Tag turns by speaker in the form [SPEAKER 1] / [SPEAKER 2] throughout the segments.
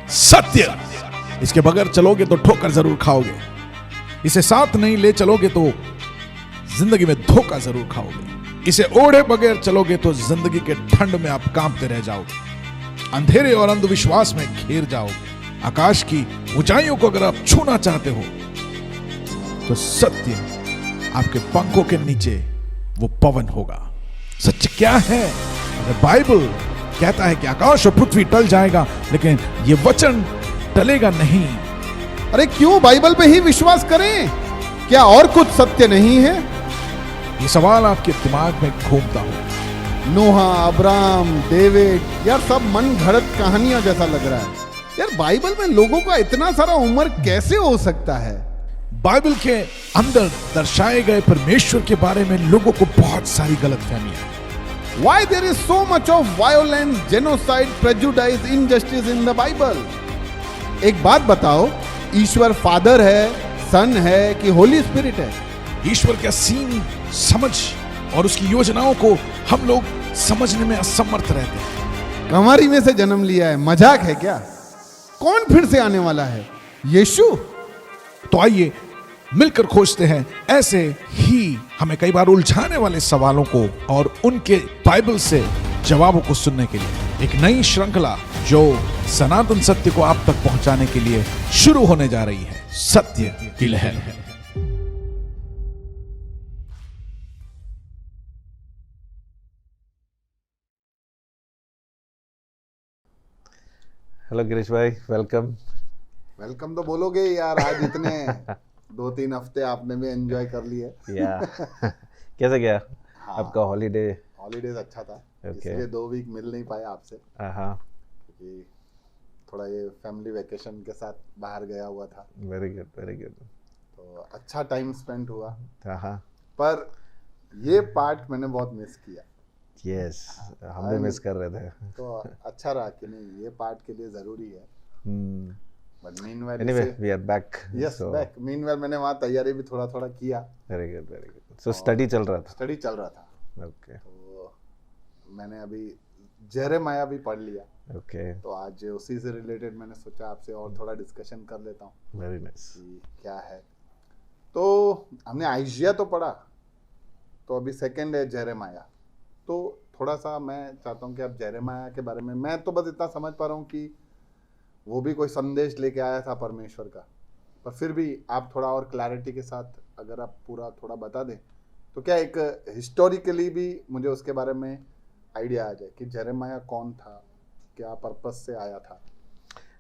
[SPEAKER 1] सत्य, इसके बगैर चलोगे तो ठोकर जरूर खाओगे। इसे साथ नहीं ले चलोगे तो जिंदगी में धोखा जरूर खाओगे। इसे ओढ़े बगैर चलोगे तो जिंदगी के ठंड में आप कांपते रह जाओगे, अंधेरे और अंधविश्वास में घिर जाओगे। आकाश की ऊंचाइयों को अगर आप छूना चाहते हो तो सत्य आपके पंखों के नीचे वो पवन होगा। सत्य क्या है? अगर बाइबल कहता है कि आकाश और पृथ्वी टल जाएगा लेकिन ये वचन टलेगा नहीं।
[SPEAKER 2] अरे क्यों बाइबल पे ही विश्वास करें? क्या और कुछ सत्य नहीं है?
[SPEAKER 1] ये सवाल आपके दिमाग में घूमता हो।
[SPEAKER 2] नोहा, अब्राहम, डेविड, यार सब मन घड़त कहानियां जैसा लग रहा है। यार बाइबल में लोगों का इतना सारा उम्र कैसे हो सकता है?
[SPEAKER 1] बाइबल के अंदर दर्शाए गए परमेश्वर के बारे में लोगों को बहुत सारी गलतफहमियां।
[SPEAKER 2] Why there is so much of violence, genocide, prejudice, injustice in the Bible? एक बात बताओ, ईश्वर फादर है, सन है कि होली स्पिरिट है?
[SPEAKER 1] ईश्वर का सीन समझ और उसकी योजनाओं को हम लोग समझने में असमर्थ रहते हैं।
[SPEAKER 2] कमारी में से जन्म लिया है, मजाक है क्या? कौन फिर से आने वाला है? यीशु?
[SPEAKER 1] तो आइए मिलकर खोजते हैं ऐसे ही हमें कई बार उलझाने वाले सवालों को और उनके बाइबल से जवाबों को सुनने के लिए एक नई श्रृंखला जो सनातन सत्य को आप तक पहुंचाने के लिए शुरू होने जा रही है, सत्य की लहर।
[SPEAKER 3] हेलो गिरीश भाई, वेलकम।
[SPEAKER 2] वेलकम तो बोलोगे यार, आज इतने 2-3 हफ्ते आपने भी एंजॉय कर लिए।
[SPEAKER 3] या कैसे गया
[SPEAKER 2] हाँ,
[SPEAKER 3] आपका हॉलीडे?
[SPEAKER 2] हॉलीडेज अच्छा था।
[SPEAKER 3] Okay.
[SPEAKER 2] इसलिए 2 वीक मिल नहीं पाया आपसे
[SPEAKER 3] हाँ,
[SPEAKER 2] क्योंकि थोड़ा ये फैमिली वेकेशन के साथ बाहर गया हुआ था।
[SPEAKER 3] Very good, very good.
[SPEAKER 2] तो अच्छा टाइम स्पेंड हुआ,
[SPEAKER 3] हाँ,
[SPEAKER 2] पर ये पार्ट मैंने बहुत मिस किया।
[SPEAKER 3] यस, हम भी मिस कर रहे थे।
[SPEAKER 2] तो अच्छा रहा कि नहीं, ये पार्ट के लिए जरूरी है। But meanwhile
[SPEAKER 3] anyway we are back.
[SPEAKER 2] Yes back. Meanwhile मैंने वहाँ तैयारी भी थोड़ा थोड़ा किया।
[SPEAKER 3] Very good, very good. So study चल रहा था?
[SPEAKER 2] स्टडी चल रहा था।
[SPEAKER 3] ओके,
[SPEAKER 2] तो मैंने अभी जेरेमाया भी पढ़ लिया।
[SPEAKER 3] ओके,
[SPEAKER 2] तो आज उसी से रिलेटेड मैंने सोचा आपसे और थोड़ा डिस्कशन कर लेता हूँ
[SPEAKER 3] वेरी नाइस।
[SPEAKER 2] कि क्या है। तो हमने आइजिया तो पढ़ा, तो अभी सेकंड है जेरेमाया। तो थोड़ा सा मैं चाहता हूँ कि आप जेरेमाया के बारे में, मैं तो बस इतना समझ पा रहा हूँ कि वो भी कोई संदेश लेके आया था परमेश्वर का, पर फिर भी आप थोड़ा और क्लैरिटी के साथ अगर आप पूरा थोड़ा बता दें तो क्या एक हिस्टोरिकली भी मुझे उसके बारे में आइडिया आ जाए कि जेरेमाया कौन था, क्या पर्पस से आया था।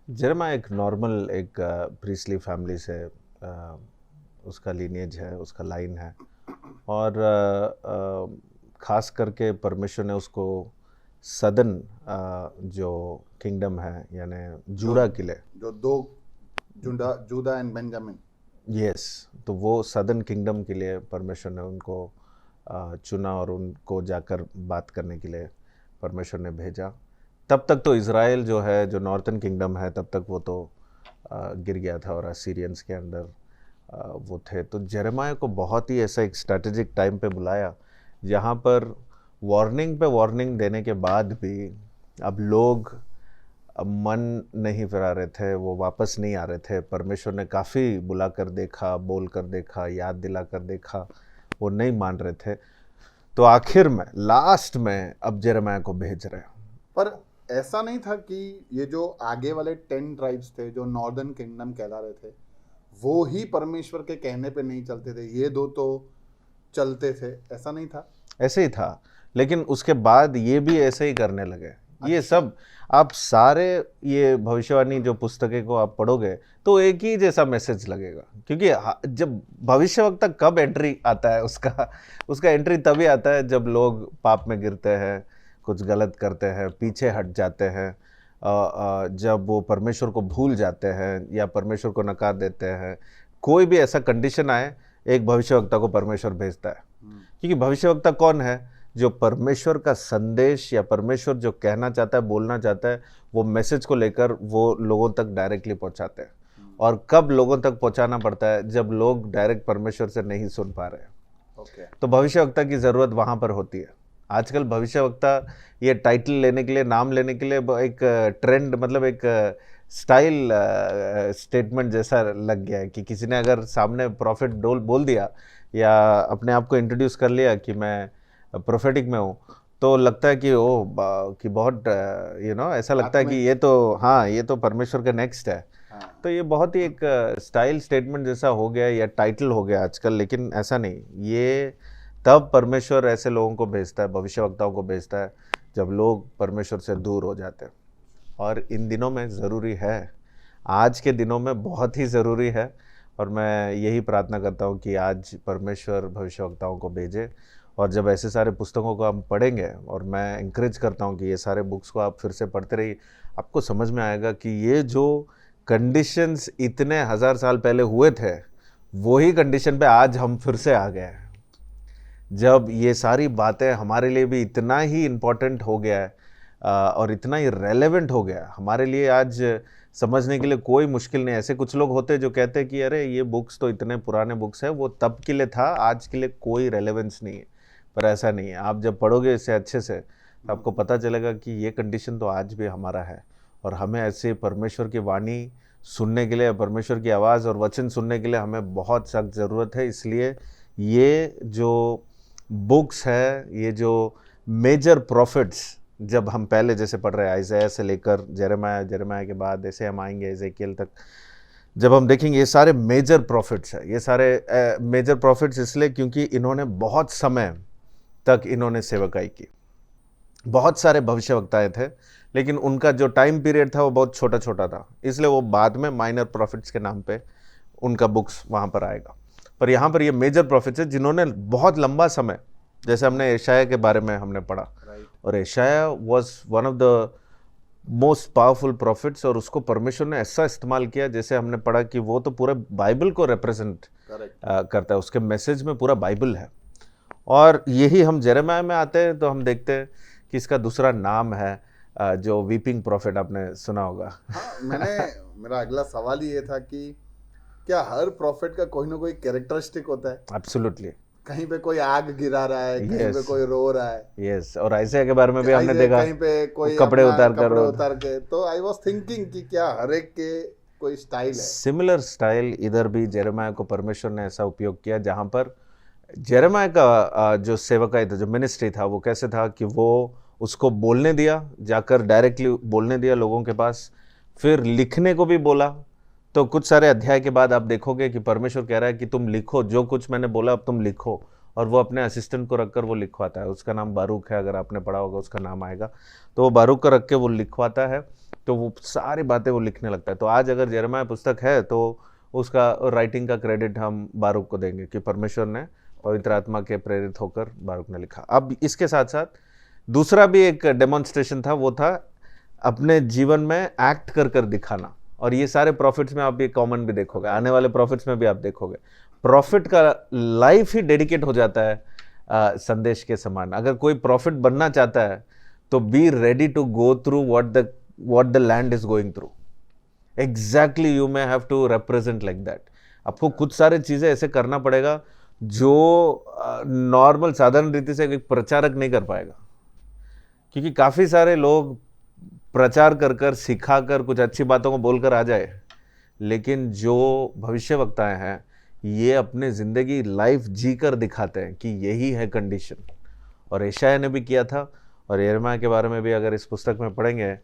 [SPEAKER 3] जेरेमाया एक नॉर्मल एक प्रीस्ली फैमिली से उसका लीनिएज है, उसका लाइन है, और ख़ास करके परमेश्वर ने उसको सदन जो किंगडम है यानी जूडा किले,
[SPEAKER 2] जो 2 जूदा एंड बेंजामिन,
[SPEAKER 3] यस, तो वो सदर्न किंगडम के लिए परमेश्वर ने उनको चुना और उनको जाकर बात करने के लिए परमेश्वर ने भेजा। तब तक तो इज़राइल जो है, जो नॉर्थन किंगडम है, तब तक वो तो गिर गया था और असीरियंस के अंडर वो थे। तो जेरेमाया को बहुत ही ऐसा एक स्ट्रैटेजिक टाइम पे बुलाया जहाँ पर वार्निंग पे वार्निंग देने के बाद भी अब लोग मन नहीं फिरा रहे थे, वो वापस नहीं आ रहे थे। परमेश्वर ने काफ़ी बुला कर देखा, बोल कर देखा, याद दिला कर देखा, वो नहीं मान रहे थे। तो आखिर में लास्ट में अब जेरेमाया को भेज रहे हैं।
[SPEAKER 2] पर ऐसा नहीं था कि ये जो आगे वाले 10 ट्राइब्स थे जो नॉर्दर्न किंगडम कहला रहे थे, वो ही परमेश्वर के कहने पे नहीं चलते थे, ये 2 तो चलते थे, ऐसा नहीं था?
[SPEAKER 3] ऐसे ही था, लेकिन उसके बाद ये भी ऐसे ही करने लगे। ये सब आप सारे ये भविष्यवाणी जो पुस्तकें को आप पढ़ोगे तो एक ही जैसा मैसेज लगेगा, क्योंकि जब भविष्यवक्ता कब एंट्री आता है उसका एंट्री तभी आता है जब लोग पाप में गिरते हैं, कुछ गलत करते हैं, पीछे हट जाते हैं, जब वो परमेश्वर को भूल जाते हैं या परमेश्वर को नकार देते हैं। कोई भी ऐसा कंडीशन आए, एक भविष्यवक्ता को परमेश्वर भेजता है, क्योंकि भविष्यवक्ता कौन है? जो परमेश्वर का संदेश या परमेश्वर जो कहना चाहता है, बोलना चाहता है, वो मैसेज को लेकर वो लोगों तक डायरेक्टली पहुंचाते हैं। और कब लोगों तक पहुंचाना पड़ता है? जब लोग डायरेक्ट परमेश्वर से नहीं सुन पा रहे हैं। तो भविष्यवक्ता की ज़रूरत वहाँ पर होती है। आजकल भविष्यवक्ता ये टाइटल लेने के लिए, नाम लेने के लिए एक ट्रेंड, मतलब एक स्टाइल स्टेटमेंट जैसा लग गया है कि किसी ने अगर सामने प्रॉफिट बोल दिया या अपने आप को इंट्रोड्यूस कर लिया कि मैं प्रोफेटिक में हूँ, तो लगता है कि कि बहुत ऐसा लगता है कि ये तो, हाँ, ये तो परमेश्वर का नेक्स्ट है।
[SPEAKER 2] हाँ।
[SPEAKER 3] तो ये बहुत ही एक स्टाइल स्टेटमेंट जैसा हो गया या टाइटल हो गया आजकल, लेकिन ऐसा नहीं। ये तब परमेश्वर ऐसे लोगों को भेजता है, भविष्यवक्ताओं को भेजता है, जब लोग परमेश्वर से दूर हो जाते हैं। और इन दिनों में ज़रूरी है, आज के दिनों में बहुत ही ज़रूरी है। और मैं यही प्रार्थना करता हूँ कि आज परमेश्वर भविष्यवक्ताओं को भेजे, और जब ऐसे सारे पुस्तकों को हम पढ़ेंगे, और मैं इंकरेज करता हूँ कि ये सारे बुक्स को आप फिर से पढ़ते रहिए, आपको समझ में आएगा कि ये जो कंडीशंस इतने 1000 साल पहले हुए थे, वही कंडीशन पे आज हम फिर से आ गए हैं। जब ये सारी बातें हमारे लिए भी इतना ही इम्पोर्टेंट हो गया है और इतना ही रेलेवेंट हो गया हमारे लिए, आज समझने के लिए कोई मुश्किल नहीं। ऐसे कुछ लोग होते जो कहते हैं कि अरे ये बुक्स तो इतने पुराने बुक्स है, वो तब के लिए था, आज के लिए कोई रेलेवेंस नहीं है। पर ऐसा नहीं है। आप जब पढ़ोगे इसे अच्छे से, तो आपको पता चलेगा कि ये कंडीशन तो आज भी हमारा है, और हमें ऐसे परमेश्वर की वाणी सुनने के लिए, परमेश्वर की आवाज़ और वचन सुनने के लिए हमें बहुत सख्त ज़रूरत है। इसलिए ये जो बुक्स है, ये जो मेजर प्रॉफिट्स, जब हम पहले जैसे पढ़ रहे हैं आइज़ाया से लेकर जेरेमाया के बाद ऐसे हम आएंगे एजेकियल तक, जब हम देखेंगे ये सारे मेजर प्रॉफिट्स है। ये सारे मेजर प्रॉफिट्स इसलिए क्योंकि इन्होंने बहुत समय तक इन्होंने सेवकाई की। बहुत सारे भविष्यवक्ताएं थे, लेकिन उनका जो टाइम पीरियड था वो बहुत छोटा छोटा था, इसलिए वो बाद में माइनर प्रॉफिट्स के नाम पे उनका बुक्स वहाँ पर आएगा। पर यहाँ पर ये मेजर प्रॉफिट्स है जिन्होंने बहुत लंबा समय, जैसे हमने यशाया के बारे में हमने पढ़ा, और यशाया was one of the most powerful prophets, और उसको परमेश्वर ने ऐसा इस्तेमाल किया, जैसे हमने पढ़ा कि वो तो पूरे बाइबल को रिप्रेजेंट करता है, उसके मैसेज में पूरा बाइबल है। और यही हम जेरेमाया में आते हैं तो हम देखते हैं कि इसका दूसरा नाम है जो वीपिंग प्रॉफिट, आपने सुना होगा।
[SPEAKER 2] हाँ, मेरा अगला सवाल ही ये था कि क्या हर प्रॉफिट का कोई ना कोई कैरेक्टरिस्टिक होता है?
[SPEAKER 3] एब्सोल्युटली।
[SPEAKER 2] कहीं पे कोई आग गिरा रहा है, कहीं पे कोई रो रहा है।
[SPEAKER 3] यस, और आइज़ाया के बारे में भी हमने देखा,
[SPEAKER 2] कहीं पे कोई
[SPEAKER 3] कपड़े उतार
[SPEAKER 2] के। तो आई वाज थिंकिंग कि क्या हर एक के कोई स्टाइल है?
[SPEAKER 3] सिमिलर स्टाइल इधर भी जेरेमाया को परमेश्वर ने ऐसा उपयोग किया, जहाँ पर जेरेमाया का जो सेवकाई था, जो मिनिस्ट्री था, वो कैसे था कि वो उसको बोलने दिया, जाकर डायरेक्टली बोलने दिया लोगों के पास, फिर लिखने को भी बोला। तो कुछ सारे अध्याय के बाद आप देखोगे कि परमेश्वर कह रहा है कि तुम लिखो, जो कुछ मैंने बोला अब तुम लिखो, और वो अपने असिस्टेंट को रखकर वो लिखवाता है। उसका नाम बारूक है, अगर आपने पढ़ा होगा उसका नाम आएगा। तो वो बारूक को रख के वो लिखवाता है, तो वो सारी बातें वो लिखने लगता है। तो आज अगर जेरेमाया पुस्तक है तो उसका राइटिंग का क्रेडिट हम बारूक को देंगे कि परमेश्वर ने पवित्र आत्मा के प्रेरित होकर बारूक ने लिखा। अब इसके साथ साथ दूसरा भी एक डेमोन्स्ट्रेशन था, वो था अपने जीवन में एक्ट कर कर दिखाना। और ये सारे प्रॉफिट्स में आप ये कॉमन भी देखोगे, आने वाले प्रॉफिट्स में भी आप देखोगे, प्रॉफिट का लाइफ ही डेडिकेट हो जाता है संदेश के समान। अगर कोई प्रॉफिट बनना चाहता है तो be ready to go through what the land is going through. Exactly, you may have to represent like that. आपको कुछ सारे चीजें ऐसे करना पड़ेगा जो नॉर्मल साधारण रीति से एक प्रचारक नहीं कर पाएगा, क्योंकि काफी सारे लोग प्रचार कर कर, सिखा कर, कुछ अच्छी बातों को बोलकर आ जाए, लेकिन जो भविष्यवक्ताएं हैं ये अपने ज़िंदगी लाइफ जी कर दिखाते हैं कि यही है कंडीशन। और यशायाह ने भी किया था, और यिर्मयाह के बारे में भी अगर इस पुस्तक में पढ़ेंगे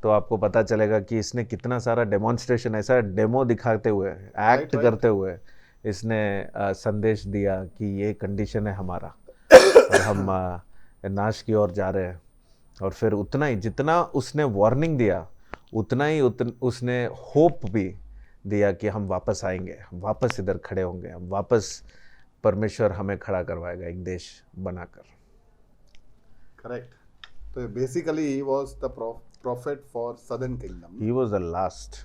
[SPEAKER 3] तो आपको पता चलेगा कि इसने कितना सारा डेमोन्स्ट्रेशन, ऐसा डेमो दिखाते हुए, एक्ट करते हुए इसने संदेश दिया कि ये कंडीशन है हमारा, और हम नाश की ओर जा रहे हैं। और फिर उतना ही जितना उसने वार्निंग दिया, उतना ही उसने होप भी दिया कि हम वापस आएंगे, हम वापस इधर खड़े होंगे, हम वापस परमेश्वर हमें खड़ा करवाएगा एक देश बनाकर।
[SPEAKER 2] करेक्ट। तो basically he was the prophet for southern kingdom.
[SPEAKER 3] He was the last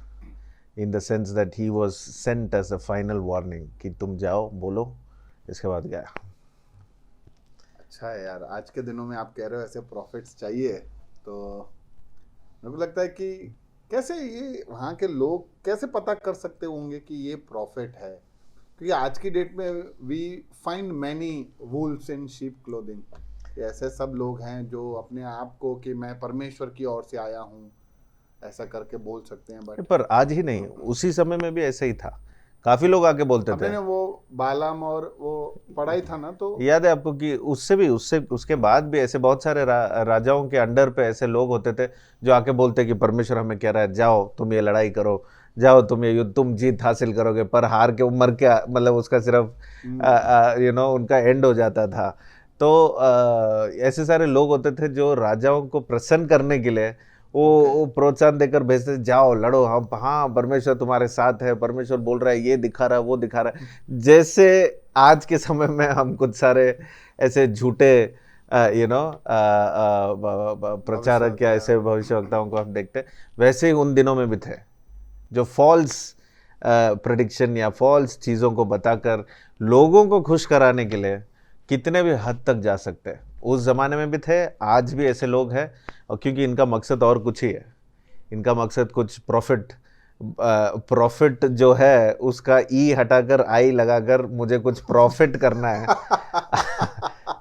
[SPEAKER 3] in the sense that he was sent as a final warning कि तुम जाओ, बोलो, इसके बाद गया।
[SPEAKER 2] अच्छा है यार, आज के दिनों में आप कह रहे हो ऐसे प्रॉफिट्स चाहिए, तो मेरे को लगता है कि कैसे ये वहाँ के लोग कैसे पता कर सकते होंगे कि ये प्रॉफिट है? क्योंकि आज की डेट में we find many wolves in sheep clothing. ऐसे सब लोग हैं जो अपने आप को कि मैं परमेश्वर की ओर से आया हूँ, ऐसा करके बोल सकते हैं, बट
[SPEAKER 3] पर आज ही नहीं, उसी समय में भी ऐसे ही था, काफी लोग आके बोलते थे।
[SPEAKER 2] आपने वो बालाम और वो पढ़ा ही था ना, तो
[SPEAKER 3] याद है आपको कि उससे उसके बाद भी ऐसे बहुत सारे राजाओं के अंडर पे ऐसे लोग होते थे जो आके बोलते कि परमेश्वर हमें कह रहा है जाओ तुम ये लड़ाई करो, जाओ तुम ये युद्ध, तुम जीत हासिल करोगे, पर हार के मर के मतलब उसका सिर्फ उनका एंड हो जाता था। तो ऐसे सारे लोग होते थे जो राजाओं को प्रसन्न करने के लिए वो प्रोत्साहन देकर भेजते, जाओ लड़ो, हम हाँ परमेश्वर तुम्हारे साथ है, परमेश्वर बोल रहा है, ये दिखा रहा है, वो दिखा रहा है। जैसे आज के समय में हम कुछ सारे ऐसे झूठे प्रचारक या ऐसे भविष्यवक्ताओं को हम देखते, वैसे ही उन दिनों में भी थे जो फॉल्स प्रेडिक्शन या फॉल्स चीज़ों को बताकर लोगों को खुश कराने के लिए कितने भी हद तक जा सकते हैं। उस ज़माने में भी थे, आज भी ऐसे लोग हैं, और क्योंकि इनका मकसद और कुछ ही है, इनका मकसद कुछ प्रॉफिट जो है उसका ई हटाकर आई लगाकर मुझे कुछ प्रॉफिट करना है।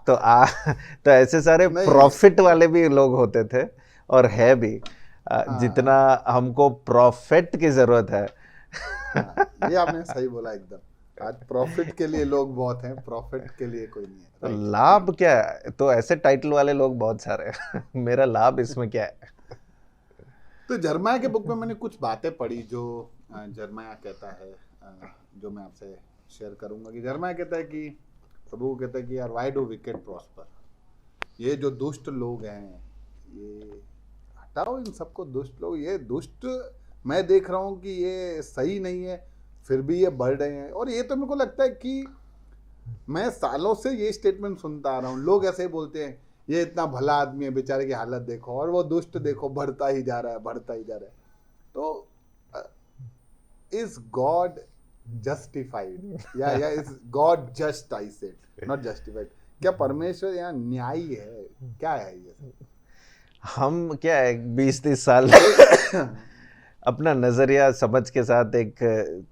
[SPEAKER 3] तो ऐसे सारे प्रॉफिट वाले भी लोग होते थे और है भी। जितना हमको प्रॉफिट की जरूरत है।
[SPEAKER 2] ये आपने सही बोला एकदम। आज प्रॉफिट के लिए लोग बहुत हैं, प्रॉफिट के लिए कोई नहीं है।
[SPEAKER 3] तो लाभ क्या है? तो ऐसे टाइटल वाले लोग बहुत सारे हैं। मेरा लाभ इसमें क्या है?
[SPEAKER 2] तो जर्माया के बुक में मैंने कुछ बातें पढ़ी जो जर्माया कहता है, जो मैं आपसे शेयर करूंगा। कि जर्माया कहता है कि प्रभु कहता है कि यार व्हाई डू विकेड प्रॉस्पर, ये जो दुष्ट लोग हैं ये हटाओ, इन सबको दुष्ट लोग, ये दुष्ट मैं देख रहा हूँ कि ये सही नहीं है, फिर भी ये बढ़ रहे हैं। और ये तो मेरे को लगता है कि मैं सालों से ये स्टेटमेंट सुनता आ रहा हूँ, लोग ऐसे ही बोलते हैं ये इतना भला आदमी है, बेचारे की हालत देखो, और वो दुष्ट देखो बढ़ता ही जा रहा है, बढ़ता ही जा रहा है। तो इज गॉड जस्टिफाइड या is God just, I said not justified, क्या परमेश्वर यहाँ न्यायी है? क्या है ये?
[SPEAKER 3] हम क्या है 20-30 साल अपना नज़रिया समझ के साथ एक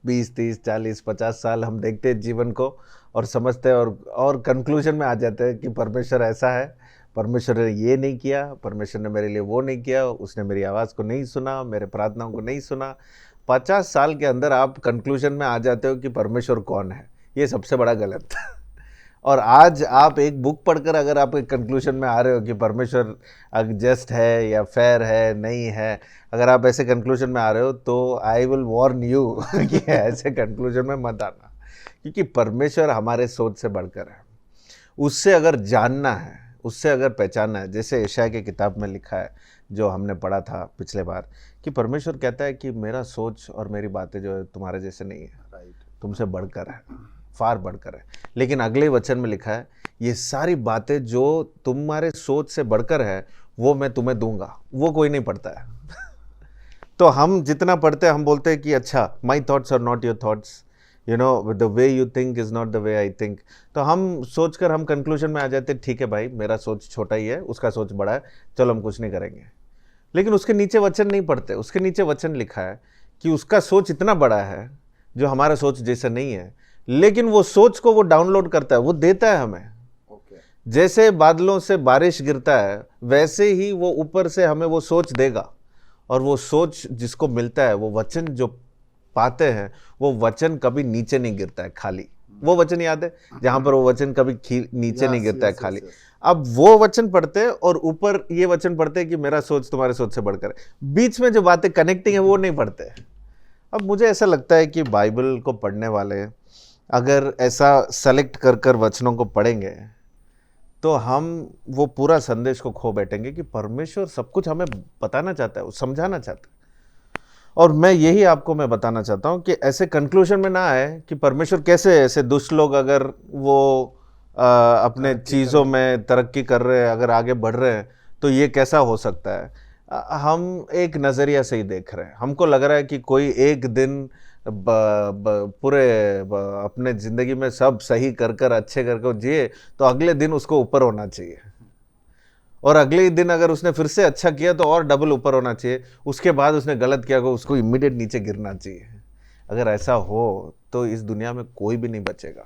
[SPEAKER 3] 20-30-40-50 साल हम देखते हैं जीवन को और समझते हैं और कंक्लूजन में आ जाते हैं कि परमेश्वर ऐसा है, परमेश्वर ने ये नहीं किया, परमेश्वर ने मेरे लिए वो नहीं किया, उसने मेरी आवाज़ को नहीं सुना, मेरे प्रार्थनाओं को नहीं सुना। 50 साल के अंदर आप कंक्लूजन में आ जाते हो कि परमेश्वर कौन है। ये सबसे बड़ा गलत। और आज आप एक बुक पढ़कर अगर आप एक कंक्लूजन में आ रहे हो कि परमेश्वर जस्ट है या फेयर है, नहीं है, अगर आप ऐसे कंक्लूजन में आ रहे हो तो आई विल वॉर्न यू कि ऐसे कंक्लूजन में मत आना, क्योंकि परमेश्वर हमारे सोच से बढ़कर है। उससे अगर जानना है, उससे अगर पहचानना है, जैसे यशायाह की किताब में लिखा है जो हमने पढ़ा था पिछले बार, कि परमेश्वर कहता है कि मेरा सोच और मेरी बातें जो है तुम्हारे जैसे नहीं है, तुमसे बढ़कर है, फार बढ़कर है। लेकिन अगले वचन में लिखा है ये सारी बातें जो तुम्हारे सोच से बढ़कर है वो मैं तुम्हें दूंगा। वो कोई नहीं पढ़ता है। तो हम जितना पढ़ते हैं हम बोलते हैं कि अच्छा, my thoughts are not your thoughts, you know the way you think is not the way I think. तो हम सोचकर हम कंक्लूजन में आ जाते हैं, ठीक है भाई मेरा सोच छोटा ही है, उसका सोच बड़ा है, चलो हम कुछ नहीं करेंगे। लेकिन उसके नीचे वचन नहीं पढ़ते। उसके नीचे वचन लिखा है कि उसका सोच इतना बड़ा है जो हमारा सोच जैसा नहीं है, लेकिन वो सोच को वो डाउनलोड करता है, वो देता है हमें। जैसे बादलों से बारिश गिरता है वैसे ही वो ऊपर से हमें वो सोच देगा। और वो सोच जिसको मिलता है, वो वचन जो पाते हैं, वो वचन कभी नीचे नहीं गिरता है खाली। वो वचन याद है जहां पर वो वचन कभी नीचे नहीं गिरता है खाली। अब वो वचन पढ़ते हैं और ऊपर ये वचन पढ़ते हैं कि मेरा सोच तुम्हारे सोच से बढ़कर है। बीच में जो बातें कनेक्टिंग है वो नहीं पढ़ते। अब मुझे ऐसा लगता है कि बाइबल को पढ़ने वाले अगर ऐसा सेलेक्ट कर कर वचनों को पढ़ेंगे तो हम वो पूरा संदेश को खो बैठेंगे कि परमेश्वर सब कुछ हमें बताना चाहता है, वो समझाना चाहता है। और मैं यही आपको मैं बताना चाहता हूँ कि ऐसे कंक्लूजन में ना आए कि परमेश्वर कैसे, ऐसे दुष्ट लोग अगर वो अपने चीज़ों में तरक्की कर रहे हैं, अगर आगे बढ़ रहे हैं, तो ये कैसा हो सकता है। हम एक नज़रिया से ही देख रहे हैं। हमको लग रहा है कि कोई एक दिन पूरे अपने ज़िंदगी में सब सही कर कर अच्छे करके जिए तो अगले दिन उसको ऊपर होना चाहिए, और अगले ही दिन अगर उसने फिर से अच्छा किया तो और डबल ऊपर होना चाहिए, उसके बाद उसने गलत किया तो उसको इमीडिएट नीचे गिरना चाहिए। अगर ऐसा हो तो इस दुनिया में कोई भी नहीं बचेगा।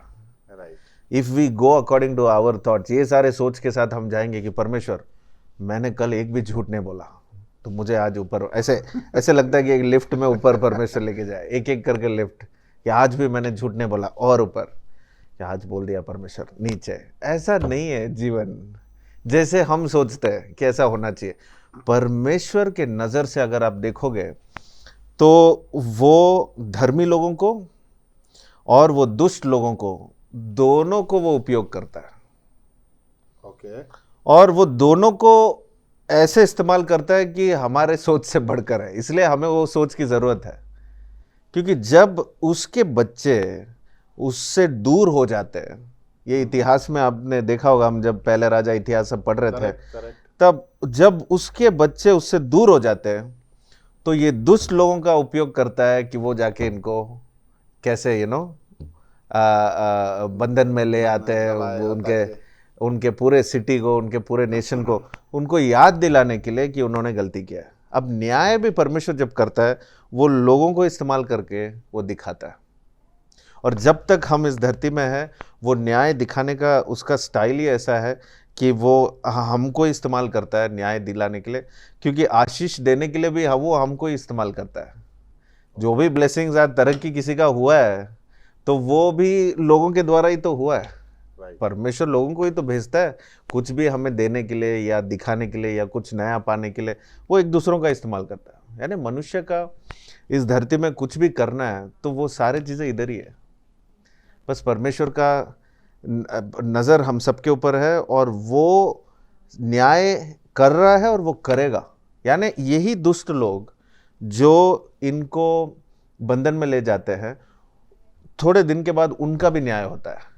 [SPEAKER 3] If we go according to our thoughts, ये सारे सोच के साथ हम जाएंगे कि परमेश्वर मैंने कल एक भी झूठ नहीं बोला, तो मुझे आज ऊपर ऐसे ऐसे लगता है कि एक लिफ्ट में ऊपर परमेश्वर लेके जाए, एक एक करके लिफ्ट, कि आज भी मैंने झूठ नहीं बोला और ऊपर, कि आज बोल दिया परमेश्वर नीचे। ऐसा नहीं है जीवन जैसे हम सोचते हैं कि ऐसा होना चाहिए। परमेश्वर के नज़र से अगर आप देखोगे तो वो धर्मी लोगों को और वो दुष्ट लोगों को, दोनों को वो उपयोग करता है।
[SPEAKER 2] ओके।
[SPEAKER 3] और वो दोनों को ऐसे इस्तेमाल करता है कि हमारे सोच से बढ़कर है। इसलिए हमें वो सोच की ज़रूरत है, क्योंकि जब उसके बच्चे उससे दूर हो जाते हैं, ये इतिहास में आपने देखा होगा, हम जब पहले राजा इतिहास सब पढ़ रहे थे,
[SPEAKER 2] करेक्ट।
[SPEAKER 3] तब जब उसके बच्चे उससे दूर हो जाते हैं तो ये दुष्ट लोगों का उपयोग करता है कि वो जाके इनको कैसे बंधन में ले आते हैं, वो उनके पूरे सिटी को, उनके पूरे नेशन को, उनको याद दिलाने के लिए कि उन्होंने गलती किया है। अब न्याय भी परमेश्वर जब करता है, वो लोगों को इस्तेमाल करके वो दिखाता है। और जब तक हम इस धरती में हैं, वो न्याय दिखाने का उसका स्टाइल ही ऐसा है कि वो हमको इस्तेमाल करता है न्याय दिलाने के लिए, क्योंकि आशीष देने के लिए भी वो हमको ही इस्तेमाल करता है। जो भी ब्लेसिंग्स आज तरक्की किसी का हुआ है तो वो भी लोगों के द्वारा ही तो हुआ है। परमेश्वर लोगों को ही तो भेजता है कुछ भी हमें देने के लिए या दिखाने के लिए या कुछ नया पाने के लिए, वो एक दूसरों का इस्तेमाल करता है। यानी मनुष्य का इस धरती में कुछ भी करना है तो वो सारी चीज़ें इधर ही है। बस परमेश्वर का नज़र हम सबके ऊपर है और वो न्याय कर रहा है और वो करेगा। यानी यही दुष्ट लोग जो इनको बंधन में ले जाते हैं, थोड़े दिन के बाद उनका भी न्याय होता है,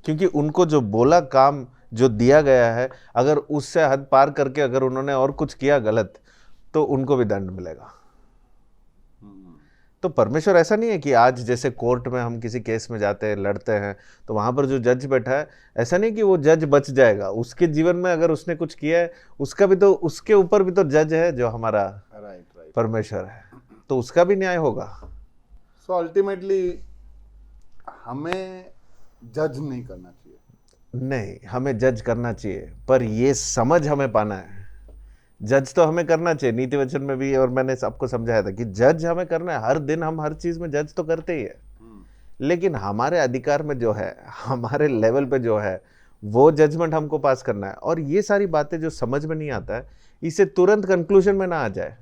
[SPEAKER 3] क्योंकि उनको जो बोला काम जो दिया गया है, अगर उससे हद पार करके अगर उन्होंने और कुछ किया गलत तो उनको भी दंड मिलेगा। तो परमेश्वर ऐसा नहीं है कि आज जैसे कोर्ट में हम किसी केस में जाते हैं, लड़ते हैं, तो वहाँ पर जो जज बैठा है, ऐसा नहीं कि वो जज बच जाएगा। उसके जीवन में अगर उसने कुछ किया है, उसका भी तो, उसके ऊपर भी तो जज है जो हमारा परमेश्वर है, तो उसका भी न्याय होगा।
[SPEAKER 2] सो अल्टीमेटली हमें जज नहीं करना चाहिए।
[SPEAKER 3] नहीं, हमें जज करना चाहिए, पर ये समझ हमें पाना है। जज तो हमें करना चाहिए, नीति वचन में भी, और मैंने सबको समझाया था कि जज हमें करना है। हर दिन हम हर चीज में जज तो करते ही है, लेकिन हमारे अधिकार में जो है, हमारे लेवल पे जो है, वो जजमेंट हमको पास करना है। और ये सारी बातें जो समझ में नहीं आता है, इसे तुरंत कंक्लूजन में ना आ जाए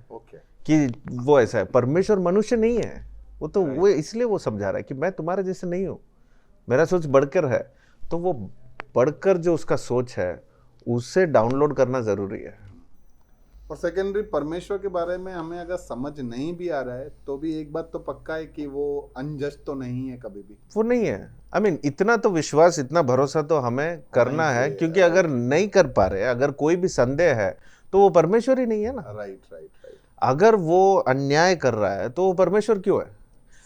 [SPEAKER 3] कि वो ऐसा है। परमेश्वर मनुष्य नहीं है, वो तो वो इसलिए वो समझा रहा है कि मैं तुम्हारे जैसे नहीं हूँ, मेरा सोच बढ़कर है। तो वो बढ़कर जो उसका सोच है, उसे डाउनलोड करना जरूरी है।
[SPEAKER 2] और सेकेंडरी, परमेश्वर के बारे में हमें अगर समझ नहीं भी आ रहा है तो भी एक बात तो पक्का है कि वो अनजस्ट तो नहीं है, कभी भी
[SPEAKER 3] वो नहीं है। I mean, इतना तो विश्वास, इतना भरोसा तो हमें करना है, क्योंकि अगर नहीं कर पा रहे, अगर कोई भी संदेह है, तो वो परमेश्वर ही नहीं है ना।
[SPEAKER 2] राइट।
[SPEAKER 3] अगर वो अन्याय कर रहा है तो वो परमेश्वर क्यों है?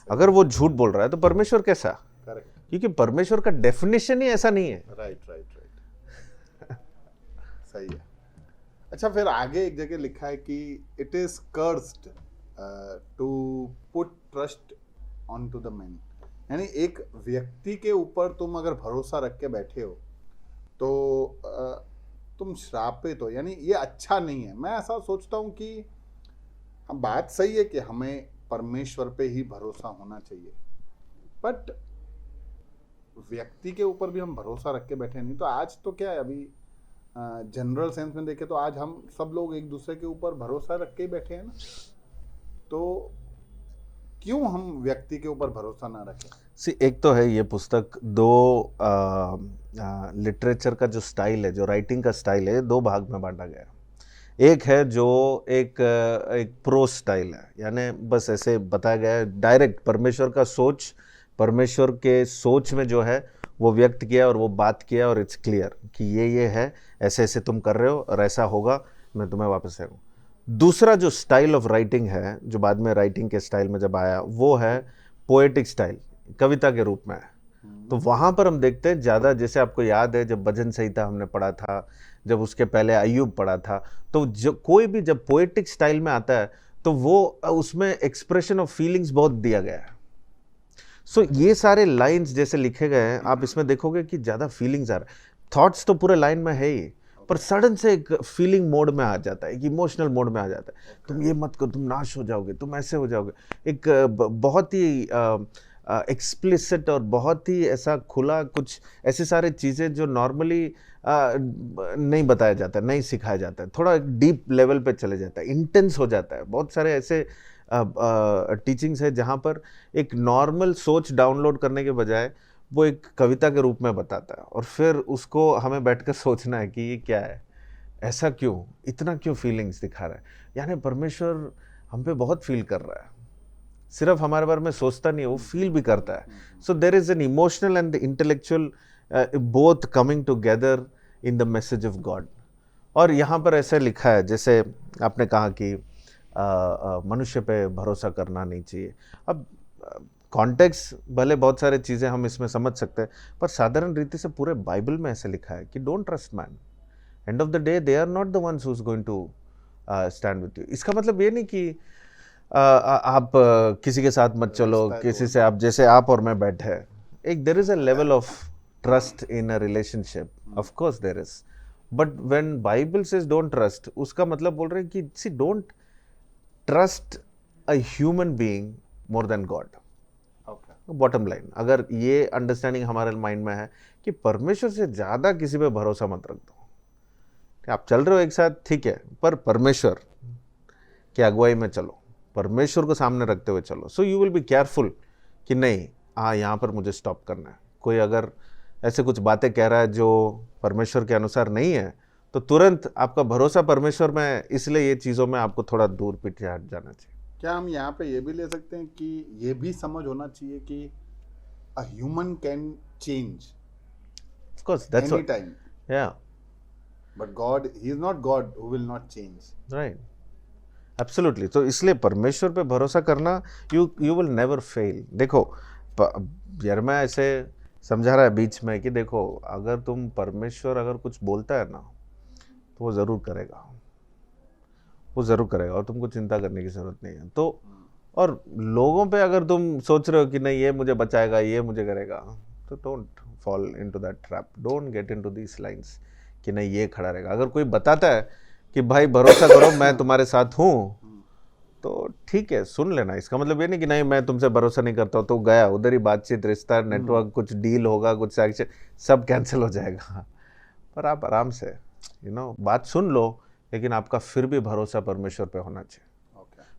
[SPEAKER 3] अगर वो झूठ बोल रहा है तो परमेश्वर कैसा?
[SPEAKER 2] करेक्ट,
[SPEAKER 3] क्योंकि परमेश्वर का डेफिनेशन ही ऐसा नहीं है।
[SPEAKER 2] राइट सही है। अच्छा, फिर आगे एक जगह लिखा है कि it is cursed to put trust on to the man. यानी एक व्यक्ति के ऊपर तुम अगर भरोसा रख के बैठे हो तो तुम श्रापित हो, यानी ये अच्छा नहीं है। मैं ऐसा सोचता हूँ कि हम, बात सही है कि हमें परमेश्वर पे ही भरोसा होना चाहिए, बट व्यक्ति के ऊपर भी हम भरोसा रख के बैठे नहीं। तो आज तो क्या है, अभी जनरल सेंस में देखें तो आज हम सब लोग एक दूसरे के ऊपर भरोसा रख के ही बैठे हैं ना, तो क्यों हम व्यक्ति के ऊपर भरोसा ना रखें?
[SPEAKER 3] एक तो है ये पुस्तक, दो लिटरेचर का जो स्टाइल है, जो राइटिंग का स्टाइल है, दो भाग में बांटा गया। एक है जो एक प्रोज स्टाइल है, यानी बस ऐसे बताया गया है डायरेक्ट, परमेश्वर का सोच, परमेश्वर के सोच में जो है वो व्यक्त किया और वो बात किया, और इट्स क्लियर कि ये है, ऐसे ऐसे तुम कर रहे हो और ऐसा होगा, मैं तुम्हें वापस आऊँ। दूसरा जो स्टाइल ऑफ राइटिंग है, जो बाद में राइटिंग के स्टाइल में जब आया, वो है पोएटिक स्टाइल, कविता के रूप में। तो वहाँ पर हम देखते हैं ज़्यादा, जैसे आपको याद है जब भजन संहिता हमने पढ़ा था, जब उसके पहले अय्यूब पढ़ा था, तो जो कोई भी जब पोएटिक स्टाइल में आता है तो वो उसमें एक्सप्रेशन ऑफ फीलिंग्स बहुत दिया गया है। सो ये सारे लाइंस जैसे लिखे गए हैं, आप इसमें देखोगे कि ज़्यादा फीलिंग्स आ रहा है। थॉट्स तो पूरे लाइन में है ही, पर सडन से एक फीलिंग मोड में आ जाता है, एक इमोशनल मोड में आ जाता है। तुम ये मत करो, तुम नाश हो जाओगे, तुम ऐसे हो जाओगे। एक बहुत ही एक्सप्लिसिट और बहुत ही ऐसा खुला, कुछ ऐसे सारे चीज़ें जो नॉर्मली नहीं बताया जाता, नहीं सिखाया जाता है, थोड़ा डीप लेवल पे चले जाता है, इंटेंस हो जाता है। बहुत सारे ऐसे टीचिंग्स है जहाँ पर एक नॉर्मल सोच डाउनलोड करने के बजाय वो एक कविता के रूप में बताता है, और फिर उसको हमें बैठकर सोचना है कि ये क्या है, ऐसा क्यों, इतना क्यों फीलिंग्स दिखा रहा है। यानी परमेश्वर हम पे बहुत फील कर रहा है, सिर्फ हमारे बारे में सोचता नहीं है, वो फील भी करता है। So there is an emotional and intellectual both coming together in the message of God. और यहाँ पर ऐसे लिखा है, जैसे आपने कहा कि मनुष्य पे भरोसा करना नहीं चाहिए। अब कॉन्टेक्स्ट भले बहुत सारे चीज़ें हम इसमें समझ सकते हैं, पर साधारण रीति से पूरे बाइबल में ऐसे लिखा है कि don't trust man, end of the day they are not the ones who is going to stand with you. इसका मतलब ये नहीं कि आप किसी के साथ मत चलो, किसी से आप, जैसे आप और मैं बैठे, एक there is a level of trust in a relationship, of course there is, but when Bible says don't trust, उसका मतलब बोल रहे हैं कि see don't trust a human being more than God. Bottom line, अगर ये अंडरस्टैंडिंग हमारे mind में है कि परमेश्वर से ज़्यादा किसी पे भरोसा मत रख दो। आप चल रहे हो एक साथ, ठीक है, पर परमेश्वर की अगुवाई में चलो, परमेश्वर को सामने रखते हुए चलो। So you will be careful कि नहीं, हाँ यहाँ पर मुझे स्टॉप करना है। कोई अगर ऐसे कुछ बातें कह रहा है जो परमेश्वर के अनुसार नहीं है, तो तुरंत आपका भरोसा परमेश्वर में है, इसलिए ये चीज़ों में आपको थोड़ा दूर पीछे हट जाना चाहिए।
[SPEAKER 2] क्या हम यहाँ पे ये भी ले सकते हैं कि ये भी समझ होना चाहिए कि a human can change
[SPEAKER 3] Of course, that's
[SPEAKER 2] any
[SPEAKER 3] what,
[SPEAKER 2] time,
[SPEAKER 3] yeah,
[SPEAKER 2] but God, he is not God who will not change.
[SPEAKER 3] right, absolutely। तो इसलिए परमेश्वर पे भरोसा करना, यू विल नेवर फेल। देखो यिर्मयाह ऐसे समझा रहा है बीच में कि देखो, अगर तुम परमेश्वर अगर कुछ बोलता है ना, तो वो ज़रूर करेगा, वो ज़रूर करेगा, और तुमको चिंता करने की ज़रूरत नहीं है। तो और लोगों पे अगर तुम सोच रहे हो कि नहीं ये मुझे बचाएगा, ये मुझे करेगा, तो don't fall into that trap, don't get into these lines कि नहीं ये खड़ा रहेगा। अगर कोई बताता है कि भाई भरोसा करो मैं तुम्हारे साथ हूँ, तो ठीक है, सुन लेना। इसका मतलब ये नहीं कि नहीं मैं तुमसे भरोसा नहीं करता हूँ, तो गया उधर ही बातचीत, रिश्ता, नेटवर्क, कुछ डील होगा, कुछ एक्शन, सब कैंसिल हो जाएगा। पर आप आराम से बात सुन लो, लेकिन आपका फिर भी भरोसा परमेश्वर पे होना चाहिए।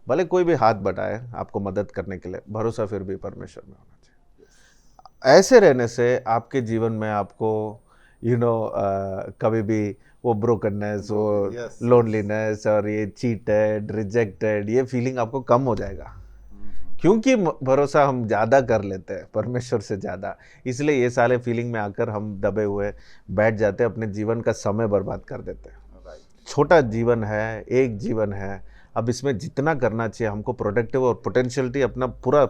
[SPEAKER 3] भले कोई भी हाथ बढ़ाए आपको मदद करने के लिए, भरोसा फिर भी परमेश्वर में होना चाहिए। ऐसे रहने से आपके जीवन में आपको कभी भी वो ब्रोकननेस, वो लोनलीनेस और ये चीटेड, रिजेक्टेड, ये फीलिंग आपको कम हो जाएगा, क्योंकि भरोसा हम ज़्यादा कर लेते हैं परमेश्वर से ज़्यादा। इसलिए ये सारे फीलिंग में आकर हम दबे हुए बैठ जाते हैं, अपने जीवन का समय बर्बाद कर देते हैं। छोटा जीवन है, एक जीवन है, अब इसमें जितना करना चाहिए हमको, प्रोडक्टिव और पोटेंशियलिटी, अपना पूरा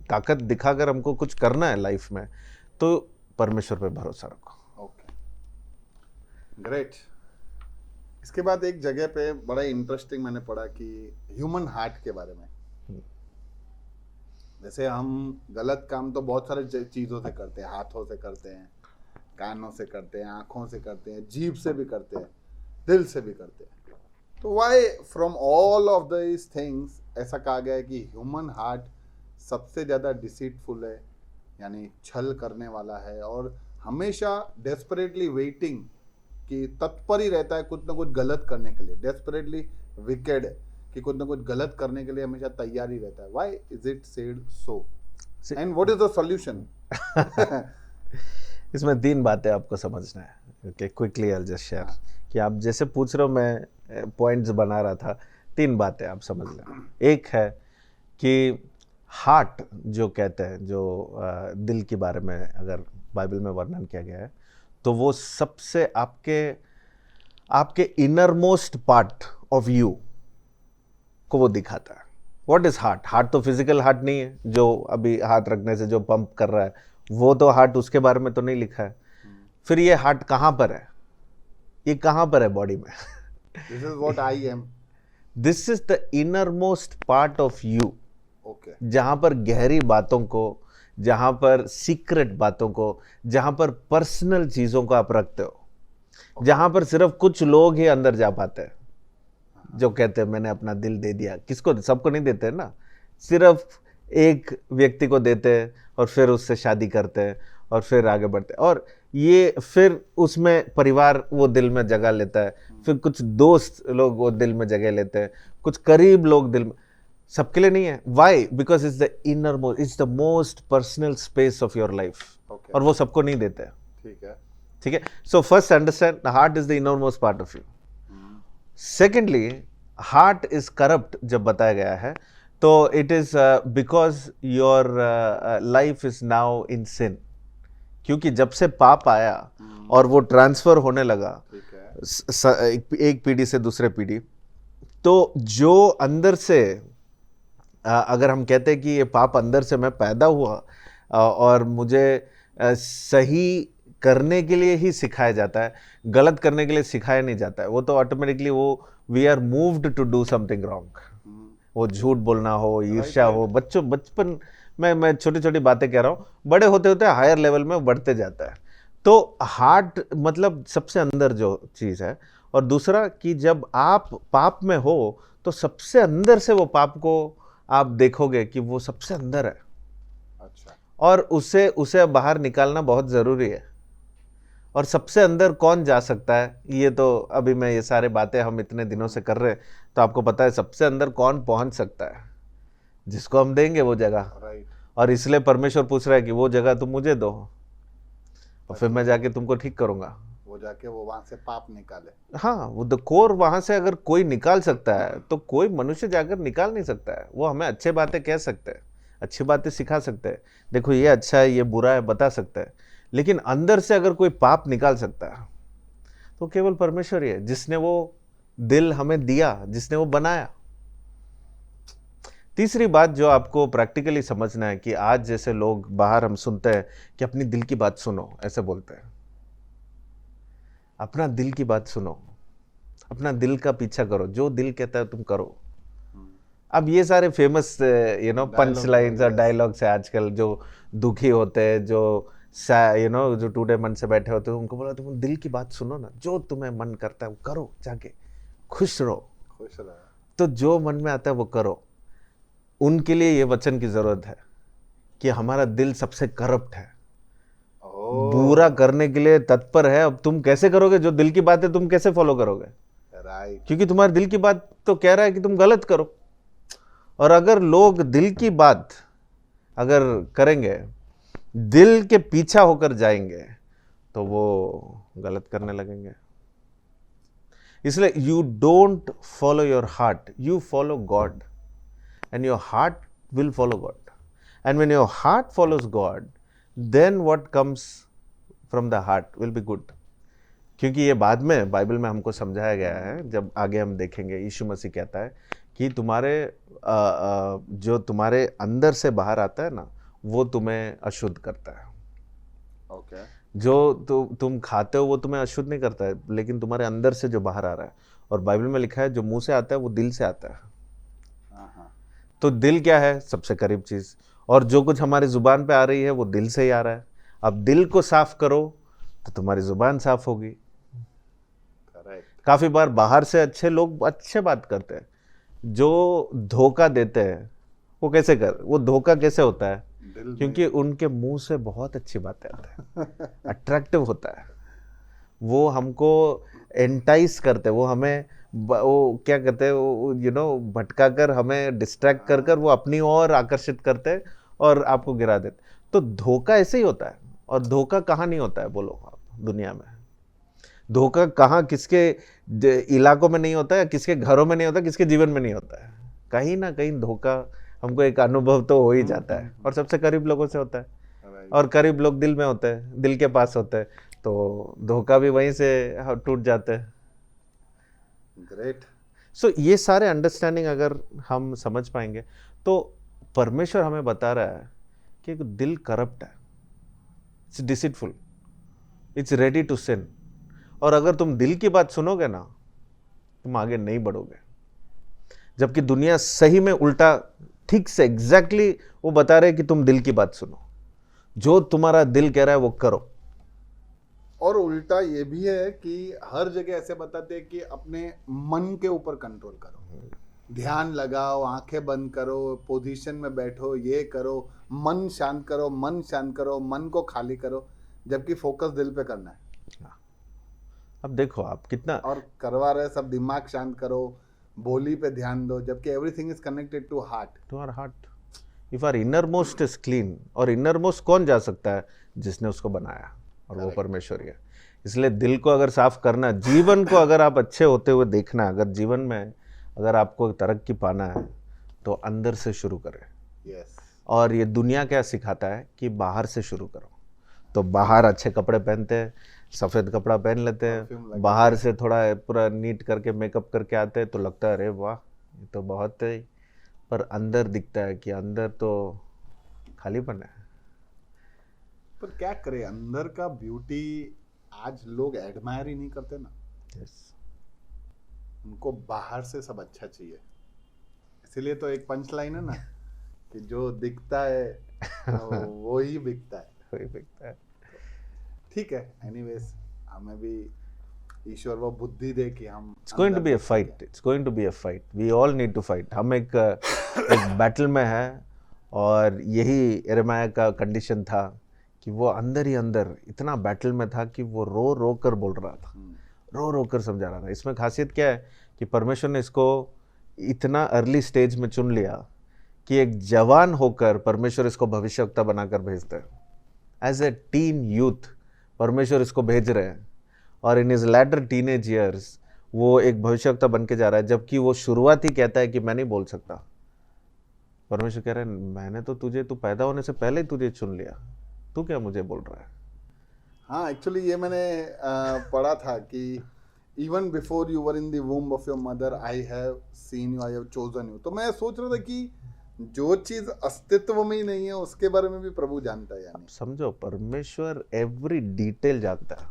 [SPEAKER 3] ताकत दिखाकर हमको कुछ करना है लाइफ में, तो परमेश्वर पे भरोसा रखो।
[SPEAKER 2] Okay, great. इसके बाद एक जगह पे बड़ा इंटरेस्टिंग मैंने पढ़ा कि ह्यूमन हार्ट के बारे में। जैसे हम गलत काम तो बहुत सारे चीज़ों से करते हैं, हाथों से करते हैं, कानों से करते हैं, आँखों से करते हैं, जीभ से भी करते हैं, दिल से भी करते हैं। तो why from all of this things ऐसा कहा गया है कि ह्यूमन हार्ट सबसे ज़्यादा डिसीटफुल है, यानी छल करने वाला है, और हमेशा डेस्परेटली वेटिंग, कि तत्पर ही रहता है कुछ ना कुछ गलत करने के लिए, डेस्परेटली विकेड है कि कुछ ना कुछ गलत करने के लिए हमेशा तैयार ही रहता है। Why is it said so, and what is the solution?
[SPEAKER 3] इसमें 3 बातें आपको समझना है। Okay, quickly I will just share कि आप जैसे पूछ रहे हो, मैं पॉइंट्स बना रहा था। 3 बातें आप समझ लें। एक है कि हार्ट जो कहते हैं, जो दिल के बारे में अगर बाइबल में वर्णन किया गया है, तो वो सबसे आपके inner most part of you को वो दिखाता है। What is heart? हार्ट तो फिजिकल हार्ट नहीं है जो अभी हाथ रखने से जो पंप कर रहा है, वो तो हार्ट, उसके बारे में तो नहीं लिखा है। फिर ये हार्ट कहाँ पर है? ये कहाँ पर है बॉडी में?
[SPEAKER 2] This is what I am,
[SPEAKER 3] this is the inner most part of you.
[SPEAKER 2] Okay,
[SPEAKER 3] जहाँ पर गहरी बातों को, जहाँ पर सीक्रेट बातों को, जहाँ पर पर्सनल चीज़ों को आप रखते हो, जहां पर सिर्फ कुछ लोग ही अंदर जा पाते हैं, जो कहते हैं मैंने अपना दिल दे दिया। किसको? सबको नहीं देते ना, सिर्फ एक व्यक्ति को देते हैं और फिर उससे शादी करते हैं और फिर आगे बढ़ते हैं, और ये फिर उसमें परिवार वो दिल में जगह लेता है, फिर कुछ दोस्त लोग वो दिल में जगह लेते हैं, कुछ करीब लोग दिल में, सबके लिए नहीं है। Why? Because it's the inner most, it's the most personal space of your life,
[SPEAKER 2] Okay.
[SPEAKER 3] और वो सबको नहीं देते हैं।
[SPEAKER 2] ठीक है।
[SPEAKER 3] ठीक है, so first understand the heart is the inner most part of you. Secondly, heart is corrupt जब बताया गया है, तो it is because your life is now in sin, क्योंकि जब से पाप आया और वो ट्रांसफर होने लगा
[SPEAKER 2] ठीक है।
[SPEAKER 3] एक पीढ़ी से दूसरे पीढ़ी, तो जो अंदर से अगर हम कहते हैं कि ये पाप अंदर से मैं पैदा हुआ और मुझे सही करने के लिए ही सिखाया जाता है, गलत करने के लिए सिखाया नहीं जाता है, वो तो ऑटोमेटिकली वो we are moved to do something wrong. वो झूठ बोलना हो, ईर्ष्या हो, बचपन में मैं छोटी छोटी बातें कह रहा हूँ, बड़े होते होते हायर लेवल में बढ़ते जाता है। तो हार्ट मतलब सबसे अंदर जो चीज़ है, और दूसरा कि जब आप पाप में हो तो सबसे अंदर से वो पाप को आप देखोगे कि वो सबसे अंदर है,
[SPEAKER 2] अच्छा।
[SPEAKER 3] और उसे बाहर निकालना बहुत ज़रूरी है। और सबसे अंदर कौन जा सकता है, ये तो अभी मैं ये सारे बातें हम इतने दिनों से कर रहे हैं, तो आपको पता है सबसे अंदर कौन पहुंच सकता है, जिसको हम देंगे वो जगह।
[SPEAKER 2] राइट।
[SPEAKER 3] और इसलिए परमेश्वर पूछ रहा है कि वो जगह तुम मुझे दो, और फिर मैं जाके तुमको ठीक करूंगा।
[SPEAKER 2] वो जाके वो वहां से पाप निकाले।
[SPEAKER 3] हाँ, वो द कोर वहां से अगर कोई निकाल सकता है तो कोई मनुष्य जाकर निकाल नहीं सकता है। वो हमें अच्छे बातें कह सकते हैं, अच्छी बातें सिखा सकते हैं, देखो ये अच्छा है ये बुरा है बता सकते हैं, लेकिन अंदर से अगर कोई पाप निकाल सकता है तो केवल परमेश्वर ही है, जिसने वो दिल हमें दिया, जिसने वो बनाया। तीसरी बात जो आपको प्रैक्टिकली समझना है कि आज जैसे लोग बाहर हम सुनते हैं कि अपनी दिल की बात सुनो, ऐसे बोलते हैं, अपना दिल की बात सुनो, अपना दिल का पीछा करो, जो दिल कहता है तुम करो। अब ये सारे फेमस पंच लाइन्स और डायलॉग्स है आजकल, जो दुखी होते हैं, जो जो टूटे मन से बैठे होते हैं, उनको बोला तुम दिल की बात सुनो ना, जो तुम्हें मन करता है वो करो, जाके खुश रहो,
[SPEAKER 2] खुश रहो।
[SPEAKER 3] तो जो मन में आता है वो करो। उनके लिए ये वचन की जरूरत है कि हमारा दिल सबसे करप्ट है, बुरा करने के लिए तत्पर है। अब तुम कैसे करोगे? जो दिल की बात है तुम कैसे फॉलो करोगे?
[SPEAKER 2] राइट।
[SPEAKER 3] क्योंकि तुम्हारे दिल की बात तो कह रहा है कि तुम गलत करो। और अगर लोग दिल की बात अगर करेंगे, दिल के पीछा होकर जाएंगे, तो वो गलत करने लगेंगे। इसलिए you don't follow your heart, you follow God, and your heart will follow God. And when your heart follows God, then what comes from the heart will be good. क्योंकि ये बाद में बाइबल में हमको समझाया गया है, जब आगे हम देखेंगे, यीशु मसीह कहता है कि तुम्हारे जो तुम्हारे अंदर से बाहर आता है ना, वो तुम्हें अशुद्ध करता है।
[SPEAKER 2] ओके।
[SPEAKER 3] जो तुम खाते हो वो तुम्हें अशुद्ध नहीं करता है, लेकिन तुम्हारे अंदर से जो बाहर आ रहा है। और बाइबल में लिखा है जो मुंह से आता है वो दिल से आता है। तो दिल क्या है? सबसे करीब चीज। और जो कुछ हमारी जुबान पे आ रही है वो दिल से ही आ रहा है। अब दिल को साफ करो तो तुम्हारी जुबान साफ होगी। काफी बार बाहर से अच्छे लोग अच्छे बात करते हैं, जो धोखा देते हैं वो वो धोखा कैसे होता है? क्योंकि उनके मुंह से बहुत अच्छी बातें आती है, अट्रैक्टिव होता है, वो हमको एंटाइस करते हैं, वो हमें वो क्या कहते हैं, वो भटका कर हमें डिस्ट्रैक्ट कर कर वो अपनी ओर आकर्षित करते हैं और आपको गिरा देते। तो धोखा ऐसे ही होता है। और धोखा कहाँ नहीं होता है बोलो आप दुनिया में? धोखा कहाँ किसके इलाकों में नहीं होता है, किसके घरों में नहीं होता, किसके जीवन में नहीं होता है? कहीं ना कहीं धोखा हमको एक अनुभव तो हो ही जाता है, और सबसे करीब लोगों से होता है। और करीब लोग दिल में होते हैं, दिल के पास होते हैं, तो धोखा भी वहीं से टूट जाते हैं।
[SPEAKER 2] ग्रेट।
[SPEAKER 3] सो ये सारे अंडरस्टैंडिंग अगर हम समझ पाएंगे तो परमेश्वर हमें बता रहा है कि दिल करप्ट है, it's deceitful, it's ready to sin. और अगर तुम दिल की बात सुनोगे ना, तुम आगे नहीं बढ़ोगे। जबकि दुनिया सही में उल्टा, ठीक से एग्जैक्टली वो बता रहे कि तुम दिल की बात सुनो, जो तुम्हारा दिल कह रहा है वो करो।
[SPEAKER 2] और उल्टा ये भी है कि हर जगह ऐसे बताते हैं कि अपने मन के ऊपर कंट्रोल करो, ध्यान लगाओ, आंखें बंद करो, पोजीशन में बैठो, ये करो, मन शांत करो, मन शांत करो, मन को खाली करो, जबकि फोकस दिल पे करना है।
[SPEAKER 3] अब देखो आप कितना
[SPEAKER 2] और करवा रहे सब दिमाग शांत करो, बोली पे ध्यान दो, जबकि everything is connected to heart.
[SPEAKER 3] To our heart. If our inner most is clean, और इनर मोस्ट कौन जा सकता है? जिसने उसको बनाया, और वो परमेश्वर ही है। इसलिए दिल को अगर साफ करना, जीवन को अगर आप अच्छे होते हुए देखना, अगर जीवन में अगर आपको तरक्की पाना है तो अंदर से शुरू करें।
[SPEAKER 2] यस।
[SPEAKER 3] और ये दुनिया क्या सिखाता है कि बाहर से शुरू करो। तो बाहर अच्छे कपड़े पहनते हैं, सफ़ेद कपड़ा पहन लेते हैं, बाहर से थोड़ा पूरा नीट करके मेकअप करके आते हैं तो लगता है अरे वाह ये तो बहुत है, पर अंदर दिखता है कि अंदर तो खालीपन है।
[SPEAKER 2] पर क्या करें, अंदर का ब्यूटी आज लोग एडमायर ही नहीं करते ना।
[SPEAKER 3] Yes.
[SPEAKER 2] उनको बाहर से सब अच्छा चाहिए। इसीलिए तो एक पंच लाइन है ना कि जो दिखता है वो ही बिकता है।
[SPEAKER 3] वही दिखता है।
[SPEAKER 2] ठीक है, एनीवेज हमें भी ईश्वर वो बुद्धि दे कि हम
[SPEAKER 3] It's going to be a fight. It's going to be a fight. We all need to fight. हम एक बैटल में है, और यही यिर्मयाह का कंडीशन था कि वो अंदर ही अंदर इतना बैटल में था कि वो रो रो कर बोल रहा था, रो रो कर समझा रहा था। इसमें खासियत क्या है कि परमेश्वर ने इसको इतना अर्ली स्टेज में चुन लिया कि एक जवान होकर परमेश्वर इसको भविष्यवक्ता बनाकर भेजता है। एज ए टीन यूथ परमेश्वर इसको भेज रहे हैं, और in his later teenage years वो एक भविष्यवक्ता बन के जा रहा है, जबकि वो शुरुआत ही कहता है कि मैं नहीं बोल सकता। परमेश्वर कह रहे हैं मैंने तो तुझे, तू पैदा होने से पहले ही तुझे चुन लिया, तू क्या मुझे बोल रहा है?
[SPEAKER 2] हाँ, एक्चुअली ये मैंने पढ़ा था कि even before you were in the womb of your mother I have seen you, I have chosen you. तो मैं सोच रहा था कि जो चीज अस्तित्व में ही नहीं है उसके बारे में भी प्रभु जानता है। यानी
[SPEAKER 3] समझो, परमेश्वर एवरी डिटेल जानता है,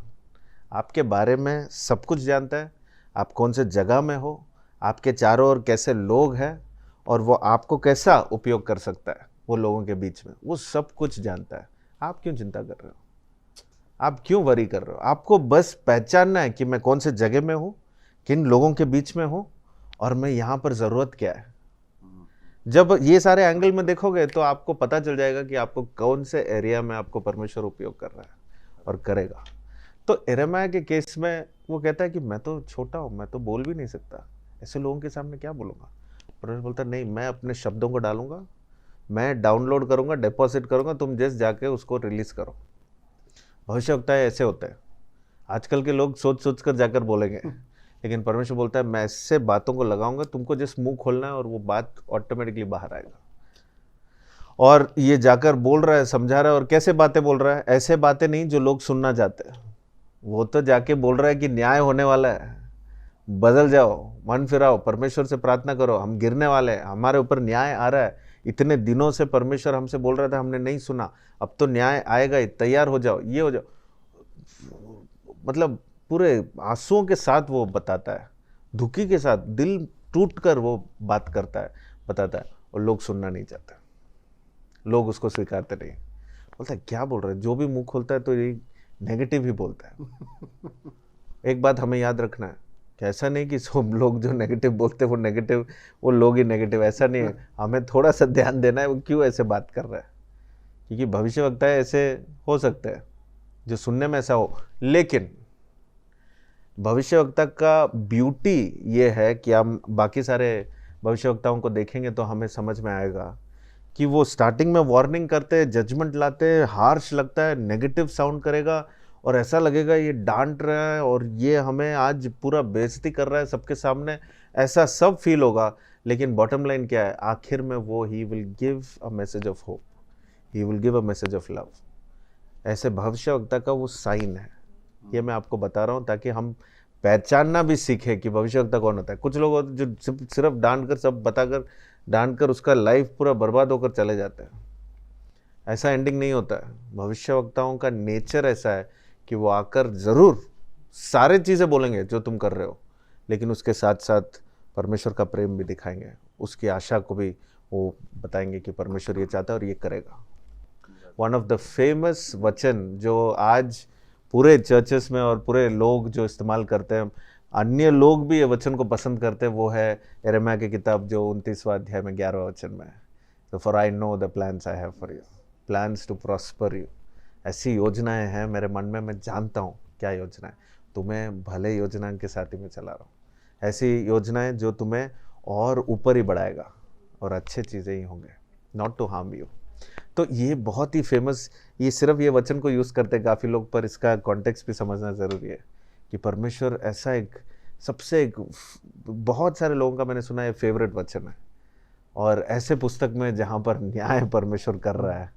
[SPEAKER 3] आपके बारे में सब कुछ जानता है। आप कौन से जगह में हो, आपके चारों ओर कैसे लोग हैं, और वो आपको कैसा उपयोग कर सकता है वो लोगों के बीच में, वो सब कुछ जानता है। आप क्यों चिंता कर रहे हो? आप क्यों वरी कर रहे हो? आपको बस पहचानना है कि मैं कौन से जगह में हूँ, किन लोगों के बीच में हूँ, और मैं यहाँ पर ज़रूरत क्या है। जब ये सारे एंगल में देखोगे तो आपको पता चल जाएगा कि आपको कौन से एरिया में आपको परमेश्वर उपयोग कर रहा है और करेगा। तो यिर्मयाह के केस में वो कहता है कि मैं तो छोटा हूँ, मैं तो बोल भी नहीं सकता, ऐसे लोगों के सामने क्या बोलूँगा। परमेश्वर बोलता है नहीं, मैं अपने शब्दों को डालूंगा, मैं डाउनलोड करूंगा, डिपॉजिट करूंगा, तुम जस्ट जाके उसको रिलीज करो। भविष्यवक्ता ऐसे होते हैं। आजकल के लोग सोच सोच कर जाकर बोलेंगे, लेकिन परमेश्वर बोलता है मैं ऐसे बातों को लगाऊंगा, तुमको जस्ट मुंह खोलना है और वो बात ऑटोमेटिकली बाहर आएगा। और ये जाकर बोल रहा है, समझा रहा है, और कैसे बातें बोल रहा है? ऐसे बातें नहीं जो लोग सुनना चाहते हैं। वो तो जाके बोल रहा है कि न्याय होने वाला है, बदल जाओ, मन फिराओ, परमेश्वर से प्रार्थना करो, हम गिरने वाले हैं, हमारे ऊपर न्याय आ रहा है। इतने दिनों से परमेश्वर हमसे बोल रहा था, हमने नहीं सुना, अब तो न्याय आएगा, तैयार हो जाओ, ये हो जाओ। मतलब पूरे आंसुओं के साथ वो बताता है, दुखी के साथ, दिल टूट कर वो बात करता है, बताता है, और लोग सुनना नहीं चाहते, लोग उसको स्वीकारते नहीं। बोलता है क्या बोल रहे हैं? जो भी मुंह खोलता है तो ये नेगेटिव ही बोलता है। एक बात हमें याद रखना है कि ऐसा नहीं कि सब लोग जो नेगेटिव बोलते हैं वो नेगेटिव, वो लोग ही नेगेटिव, ऐसा नहीं है। हमें थोड़ा सा ध्यान देना है वो क्यों ऐसे बात कर रहा है, क्योंकि भविष्यवक्ता ऐसे हो सकते हैं जो सुनने में ऐसा हो। लेकिन भविष्यवक्ता का ब्यूटी ये है कि हम बाकी सारे भविष्यवक्ताओं को देखेंगे तो हमें समझ में आएगा कि वो स्टार्टिंग में वार्निंग करते हैं, जजमेंट लाते हैं, हार्श लगता है, नेगेटिव साउंड करेगा, और ऐसा लगेगा ये डांट रहा है और ये हमें आज पूरा बेइज्जती कर रहा है सबके सामने, ऐसा सब फील होगा। लेकिन बॉटम लाइन क्या है? आखिर में वो he will give a message of hope, he will give a message of love. ऐसे भविष्यवक्ता का वो साइन है। ये मैं आपको बता रहा हूँ ताकि हम पहचानना भी सीखे कि भविष्यवक्ता कौन होता है। कुछ लोग होते हैं जो सिर्फ डांट कर, सब बताकर, डांट कर उसका लाइफ पूरा बर्बाद होकर चले जाते हैं। ऐसा एंडिंग नहीं होता है। भविष्यवक्ताओं का नेचर ऐसा है कि वो आकर ज़रूर सारे चीज़ें बोलेंगे जो तुम कर रहे हो, लेकिन उसके साथ साथ परमेश्वर का प्रेम भी दिखाएंगे, उसकी आशा को भी वो बताएंगे कि परमेश्वर ये चाहता है और ये करेगा। वन ऑफ द फेमस वचन जो आज पूरे चर्चेस में और पूरे लोग जो इस्तेमाल करते हैं, अन्य लोग भी ये वचन को पसंद करते हैं, वो है यिर्मयाह की किताब जो 29वां अध्याय में 11वां वचन में है। तो for I know the plans I have for you, plans to prosper you. ऐसी योजनाएं हैं मेरे मन में, मैं जानता हूँ क्या योजना है। तुम्हें भले योजना के साथ ही मैं चला रहा हूँ, ऐसी योजनाएं जो तुम्हें और ऊपर ही बढ़ाएगा और अच्छे चीज़ें ही होंगे, नॉट टू हार्म यू। तो ये बहुत ही फेमस, ये सिर्फ ये वचन को यूज़ करते हैं काफ़ी लोग, पर इसका कॉन्टेक्स्ट भी समझना ज़रूरी है कि परमेश्वर ऐसा एक सबसे एक बहुत सारे लोगों का मैंने सुना है फेवरेट वचन है, और ऐसे पुस्तक में जहाँ पर न्याय परमेश्वर कर रहा है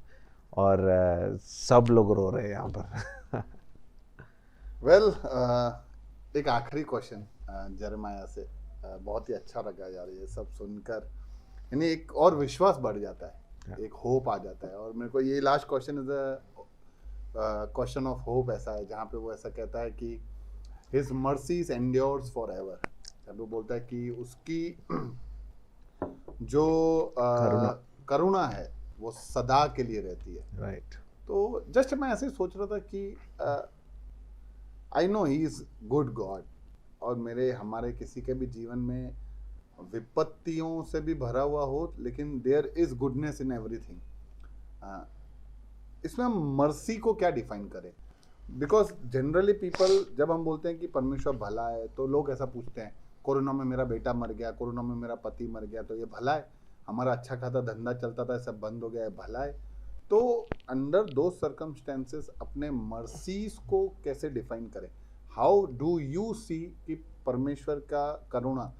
[SPEAKER 3] और सब लोग रो रहे हैं यहाँ पर।
[SPEAKER 2] वेल एक आखिरी क्वेश्चन यिर्मयाह से, बहुत ही अच्छा लगा यार ये सब सुनकर, यानी एक और विश्वास बढ़ जाता है, एक होप आ जाता है। और मेरे को ये last question is question of hope ऐसा है जहाँ पे वो ऐसा कहता है कि his mercies endures for ever. जब वो बोलता है कि उसकी जो करुणा है वो सदा के लिए रहती है।
[SPEAKER 3] राइट।
[SPEAKER 2] तो जस्ट मैं ऐसे ही सोच रहा था कि I know he is good God, और हमारे किसी के भी जीवन में विपत्तियों से भी भरा हुआ हो, लेकिन there is goodness in everything. इसमें हम मर्सी को क्या डिफाइन करें? बिकॉज जनरली पीपल, जब हम बोलते हैं कि परमेश्वर भला है, तो लोग ऐसा पूछते हैं, कोरोना में मेरा बेटा मर गया, कोरोना में मेरा पति मर गया, तो ये भला है? हमारा अच्छा खासा धंधा चलता था, सब बंद हो गया है, भला है? तो अंडर दो सर्कमस्टेंसेस अपने मर्सीज को कैसे डिफाइन करें? हाउ डू यू सी कि परमेश्वर का करुणा,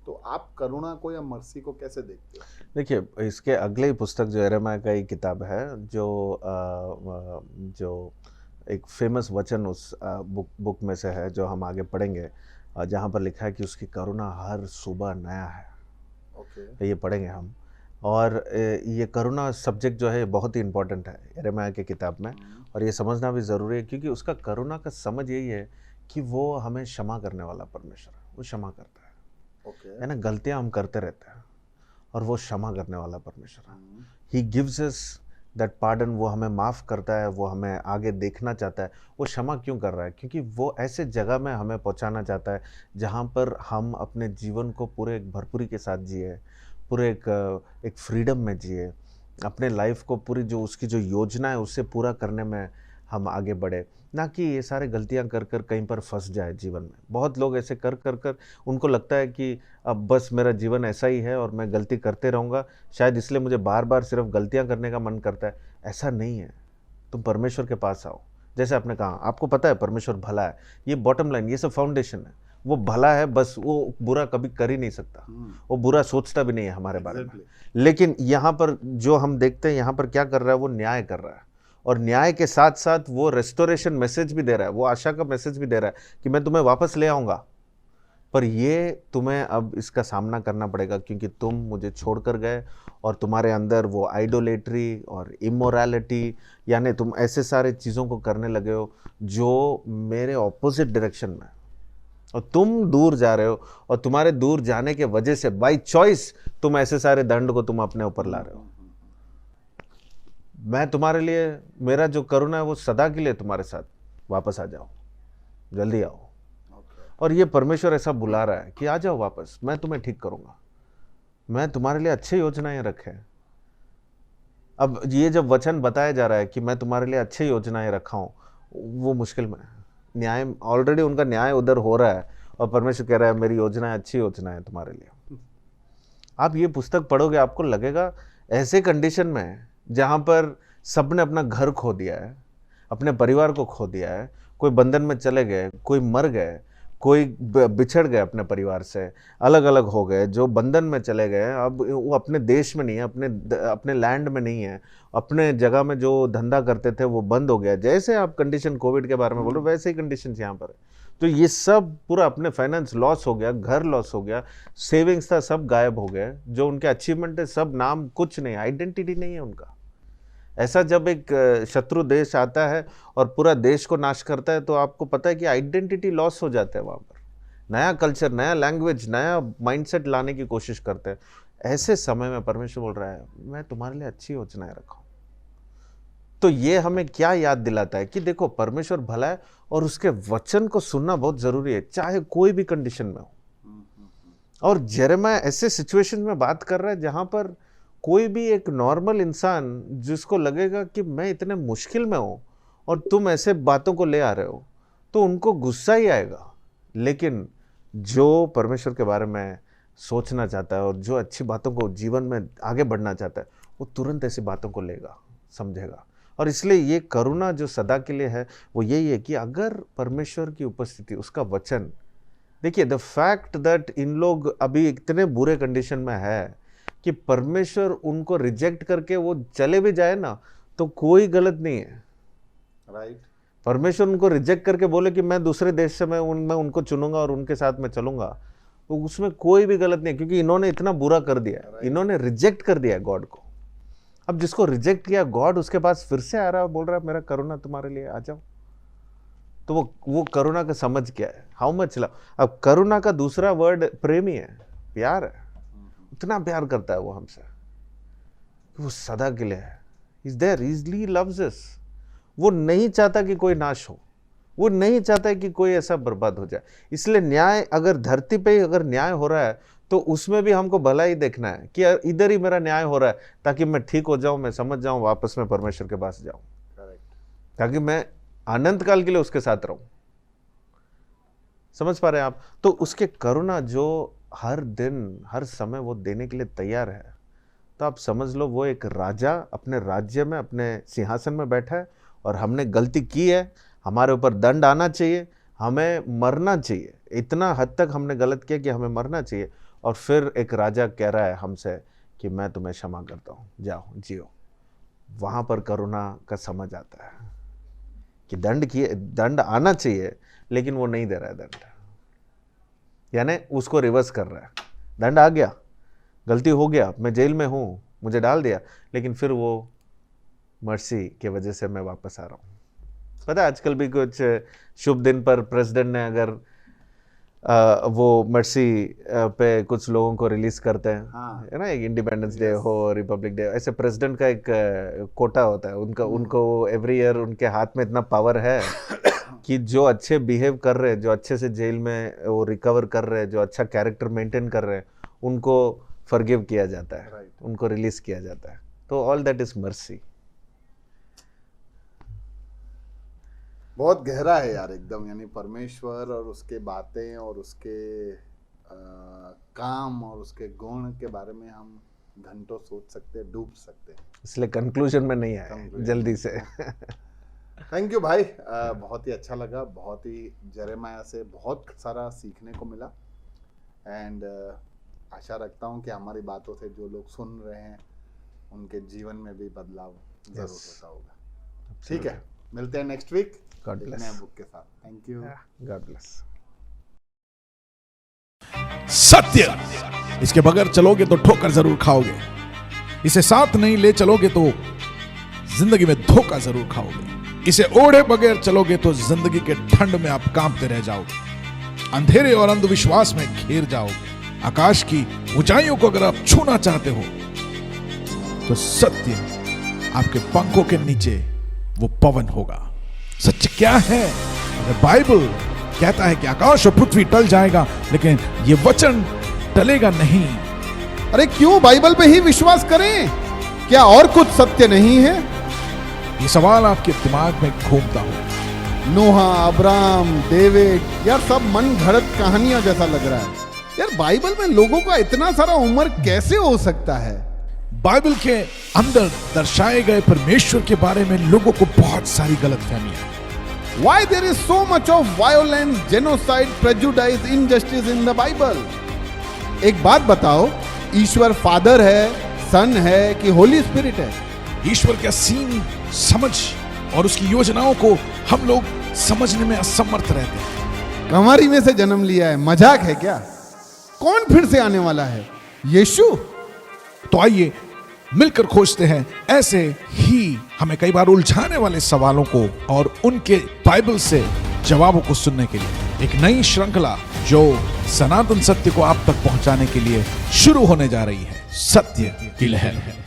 [SPEAKER 2] तो आप करुणा को या मर्सी को कैसे देखते हो?
[SPEAKER 3] देखिए, इसके अगले ही पुस्तक जो यिर्मयाह का ही किताब है, जो एक फेमस वचन उस बुक में से है जो हम आगे पढ़ेंगे, जहाँ पर लिखा है कि उसकी करुणा हर सुबह नया है।
[SPEAKER 2] ओके।
[SPEAKER 3] ये पढ़ेंगे हम। और ये करुणा सब्जेक्ट जो है बहुत ही इम्पोर्टेंट है यिर्मयाह की किताब में, और ये समझना भी ज़रूरी है, क्योंकि उसका करुणा का समझ यही है कि वो हमें क्षमा करने वाला परमेश्वर है। वो क्षमा करता है, है ना। गलतियां हम करते रहते हैं और वो क्षमा करने वाला परमेश्वर है। He gives us that pardon, वो हमें माफ़ करता है, वो हमें आगे देखना चाहता है। वो क्षमा क्यों कर रहा है? क्योंकि वो ऐसे जगह में हमें पहुंचाना चाहता है जहां पर हम अपने जीवन को पूरे एक भरपूरी के साथ जिए, पूरे एक फ्रीडम में जिए, अपने लाइफ को पूरी जो उसकी जो योजना है उससे पूरा करने में हम आगे बढ़े, ना कि ये सारे गलतियां कर कर कहीं पर फंस जाए जीवन में। बहुत लोग ऐसे कर कर कर उनको लगता है कि अब बस मेरा जीवन ऐसा ही है और मैं गलती करते रहूँगा, शायद इसलिए मुझे बार बार सिर्फ गलतियां करने का मन करता है। ऐसा नहीं है। तुम परमेश्वर के पास आओ। जैसे आपने कहा, आपको पता है परमेश्वर भला है, ये बॉटम लाइन, ये सब फाउंडेशन है। वो भला है, बस वो बुरा कभी कर ही नहीं सकता, वो बुरा सोचता भी नहीं है हमारे बारे में। लेकिन यहाँ पर जो हम देखते हैं, यहाँ पर क्या कर रहा है, वो न्याय कर रहा है, और न्याय के साथ साथ वो रेस्टोरेशन मैसेज भी दे रहा है, वो आशा का मैसेज भी दे रहा है कि मैं तुम्हें वापस ले आऊँगा, पर ये तुम्हें अब इसका सामना करना पड़ेगा क्योंकि तुम मुझे छोड़कर गए और तुम्हारे अंदर वो आइडोलेट्री और इमोरलिटी, यानी तुम ऐसे सारे चीज़ों को करने लगे हो जो मेरे ऑपोजिट डायरेक्शन में, और तुम दूर जा रहे हो, और तुम्हारे दूर जाने के वजह से बाय चॉइस तुम ऐसे सारे दंड को तुम अपने ऊपर ला रहे हो। मैं तुम्हारे लिए, मेरा जो करुणा है वो सदा के लिए तुम्हारे साथ, वापस आ जाओ, जल्दी आओ। और ये परमेश्वर ऐसा बुला रहा है कि आ जाओ वापस, मैं तुम्हें ठीक करूंगा, मैं तुम्हारे लिए अच्छी योजनाएं रखे। अब ये जब वचन बताया जा रहा है कि मैं तुम्हारे लिए अच्छी योजनाएं रखा हूं, वो मुश्किल में है। न्याय ऑलरेडी, उनका न्याय उधर हो रहा है और परमेश्वर कह रहा है मेरी योजनाएं अच्छी योजनाएं तुम्हारे लिए। आप ये पुस्तक पढ़ोगे, आपको लगेगा ऐसे कंडीशन में जहां पर सबने अपना घर खो दिया है, अपने परिवार को खो दिया है, कोई बंधन में चले गए, कोई मर गए, कोई बिछड़ गए अपने परिवार से, अलग अलग हो गए, जो बंधन में चले गए, अब वो अपने देश में नहीं है, अपने लैंड में नहीं है, अपने जगह में जो धंधा करते थे वो बंद हो गया। जैसे आप कंडीशन कोविड के बारे में बोल रहे हो, वैसे ही कंडीशन यहाँ पर है। तो ये सब पूरा अपने फाइनेंस लॉस हो गया, घर लॉस हो गया, सेविंग्स था सब गायब हो गए, जो उनके अचीवमेंट है सब नाम कुछ नहीं, आइडेंटिटी नहीं है उनका। ऐसा जब एक शत्रु देश आता है और पूरा देश को नाश करता है, तो आपको पता है कि आइडेंटिटी लॉस हो जाता है वहाँ पर। नया कल्चर, नया लैंग्वेज, नया माइंडसेट लाने की कोशिश करते हैं। ऐसे समय में परमेश्वर बोल रहा है मैं तुम्हारे लिए अच्छी योजनाएं रखा हूँ, तो ये हमें क्या याद दिलाता है कि देखो परमेश्वर भला है और उसके वचन को सुनना बहुत जरूरी है, चाहे कोई भी कंडीशन में हो। और जेरेमाया ऐसे सिचुएशन में बात कर रहा है जहां पर कोई भी एक नॉर्मल इंसान जिसको लगेगा कि मैं इतने मुश्किल में हूं और तुम ऐसे बातों को ले आ रहे हो, तो उनको गुस्सा ही आएगा। लेकिन जो परमेश्वर के बारे में सोचना चाहता है और जो अच्छी बातों को जीवन में आगे बढ़ना चाहता है, वो तुरंत ऐसी बातों को लेगा, समझेगा। और इसलिए ये करुणा जो सदा के लिए है वो यही है कि अगर परमेश्वर की उपस्थिति, उसका वचन, देखिए द फैक्ट दैट इन लोग अभी इतने बुरे कंडीशन में है कि परमेश्वर उनको रिजेक्ट करके वो चले भी जाए ना, तो कोई गलत नहीं है।
[SPEAKER 2] राइट।
[SPEAKER 3] परमेश्वर उनको रिजेक्ट करके बोले कि मैं दूसरे देश से मैं उनको चुनूंगा और उनके साथ मैं चलूंगा, तो उसमें कोई भी गलत नहीं है, क्योंकि इन्होंने इतना बुरा कर दिया, इन्होंने रिजेक्ट कर दिया गॉड को। अब जिसको रिजेक्ट किया, गॉड उसके पास फिर से आ रहा है, बोल रहा है मेरा करुणा तुम्हारे लिए, आ जाओ। तो वो करुणा का समझ क्या है, हाउ मच लव। अब करुणा का दूसरा वर्ड प्रेमी है, प्यार है। इतना प्यार करता है वो हमसे, वो सदा के लिए है। Is there, easily loves us. वो नहीं चाहता कि कोई नाश हो, वो नहीं चाहता है कि कोई ऐसा बर्बाद हो जाए। इसलिए न्याय, अगर धरती पे अगर न्याय हो रहा है तो उसमें भी हमको भला ही देखना है कि इधर ही मेरा न्याय हो रहा है, ताकि मैं ठीक हो जाऊं, मैं समझ जाऊं, वापस में परमेश्वर के पास जाऊं, ताकि मैं अनंत काल के लिए उसके साथ रहूं। समझ पा रहे हैं आप? तो उसके करुणा जो हर दिन हर समय वो देने के लिए तैयार है, तो आप समझ लो वो एक राजा अपने राज्य में, अपने सिंहासन में बैठा है, और हमने गलती की है, हमारे ऊपर दंड आना चाहिए, हमें मरना चाहिए, इतना हद तक हमने गलत किया कि हमें मरना चाहिए। और फिर एक राजा कह रहा है हमसे कि मैं तुम्हें क्षमा करता हूँ, जाओ जियो। वहाँ पर करुणा का समझ आता है कि दंड आना चाहिए, लेकिन वो नहीं दे रहा है दंड, यानी उसको रिवर्स कर रहा है। दंड आ गया, गलती हो गया, मैं जेल में हूँ, मुझे डाल दिया, लेकिन फिर वो मर्सी के वजह से मैं वापस आ रहा हूँ। पता है आजकल भी कुछ शुभ दिन पर प्रेसिडेंट ने अगर वो मर्सी पे कुछ लोगों को रिलीज करते हैं,
[SPEAKER 2] हाँ।
[SPEAKER 3] है ना, एक इंडिपेंडेंस डे हो, रिपब्लिक डे, ऐसे प्रेसिडेंट का एक कोटा होता है उनका, उनको एवरी ईयर उनके हाथ में इतना पावर है कि जो अच्छे बिहेव कर रहे हैं, जो अच्छे से जेल में वो रिकवर कर रहे हैं, जो अच्छा कैरेक्टर मेंटेन कर रहे हैं, उनको फॉरगिव किया जाता है, उनको रिलीज किया जाता है। तो ऑल दैट इज मर्सी।
[SPEAKER 2] बहुत गहरा है यार एकदम, यानी परमेश्वर और उसके बातें और उसके काम और उसके गुण के बारे में हम घंटों सोच सकते हैं, डूब सकते हैं।
[SPEAKER 3] इसलिए कंक्लूजन में नहीं आए जल्दी से।
[SPEAKER 2] थैंक यू भाई, बहुत ही अच्छा लगा, बहुत ही जेरेमाया से बहुत सारा सीखने को मिला। एंड आशा रखता हूँ कि हमारी बातों से जो लोग सुन रहे हैं उनके जीवन में भी बदलाव जरूर होता होगा। ठीक है, मिलते हैं नेक्स्ट वीक नए बुक के साथ। Thank you,
[SPEAKER 3] God bless.
[SPEAKER 1] सत्य, इसके बगैर चलोगे तो ठोकर जरूर खाओगे, इसे साथ नहीं ले चलोगे तो जिंदगी में धोखा जरूर खाओगे, इसे ओढ़े बगैर चलोगे तो जिंदगी के ठंड में आप कांपते रह जाओगे, अंधेरे और अंधविश्वास में घिर जाओगे। आकाश की ऊंचाइयों को अगर आप छूना चाहते हो तो सत्य आपके पंखों के नीचे वो पवन होगा। सत्य क्या है? अगर बाइबल कहता है कि आकाश और पृथ्वी टल जाएगा लेकिन ये वचन टलेगा नहीं।
[SPEAKER 4] अरे क्यों बाइबल पे ही विश्वास करें? क्या और कुछ सत्य नहीं है?
[SPEAKER 1] ये सवाल आपके दिमाग में घूमता हो।
[SPEAKER 4] नोहा, अब्राहम, डेविड, यार सब मन घड़त कहानियां जैसा लग रहा है। यार बाइबल में लोगों का इतना सारा उम्र कैसे हो सकता है?
[SPEAKER 1] बाइबल के अंदर दर्शाए गए परमेश्वर के बारे में लोगों को बहुत सारी गलतफहमियां।
[SPEAKER 4] Why there is so much of violence, genocide, prejudice, injustice in the Bible? एक बात बताओ, ईश्वर फादर है, सन है कि होली स्पिरिट है?
[SPEAKER 1] ईश्वर के असीम समझ और उसकी योजनाओं को हम लोग समझने में असमर्थ रहते हैं।
[SPEAKER 4] कमारी में से जन्म लिया है, मजाक है क्या? कौन फिर से आने वाला है? यीशु?
[SPEAKER 1] तो आइए मिलकर खोजते हैं ऐसे ही हमें कई बार उलझाने वाले सवालों को और उनके बाइबल से जवाबों को सुनने के लिए एक नई श्रृंखला जो सनातन सत्य को आप तक पहुंचाने के लिए शुरू होने जा रही है, सत्य की लहर।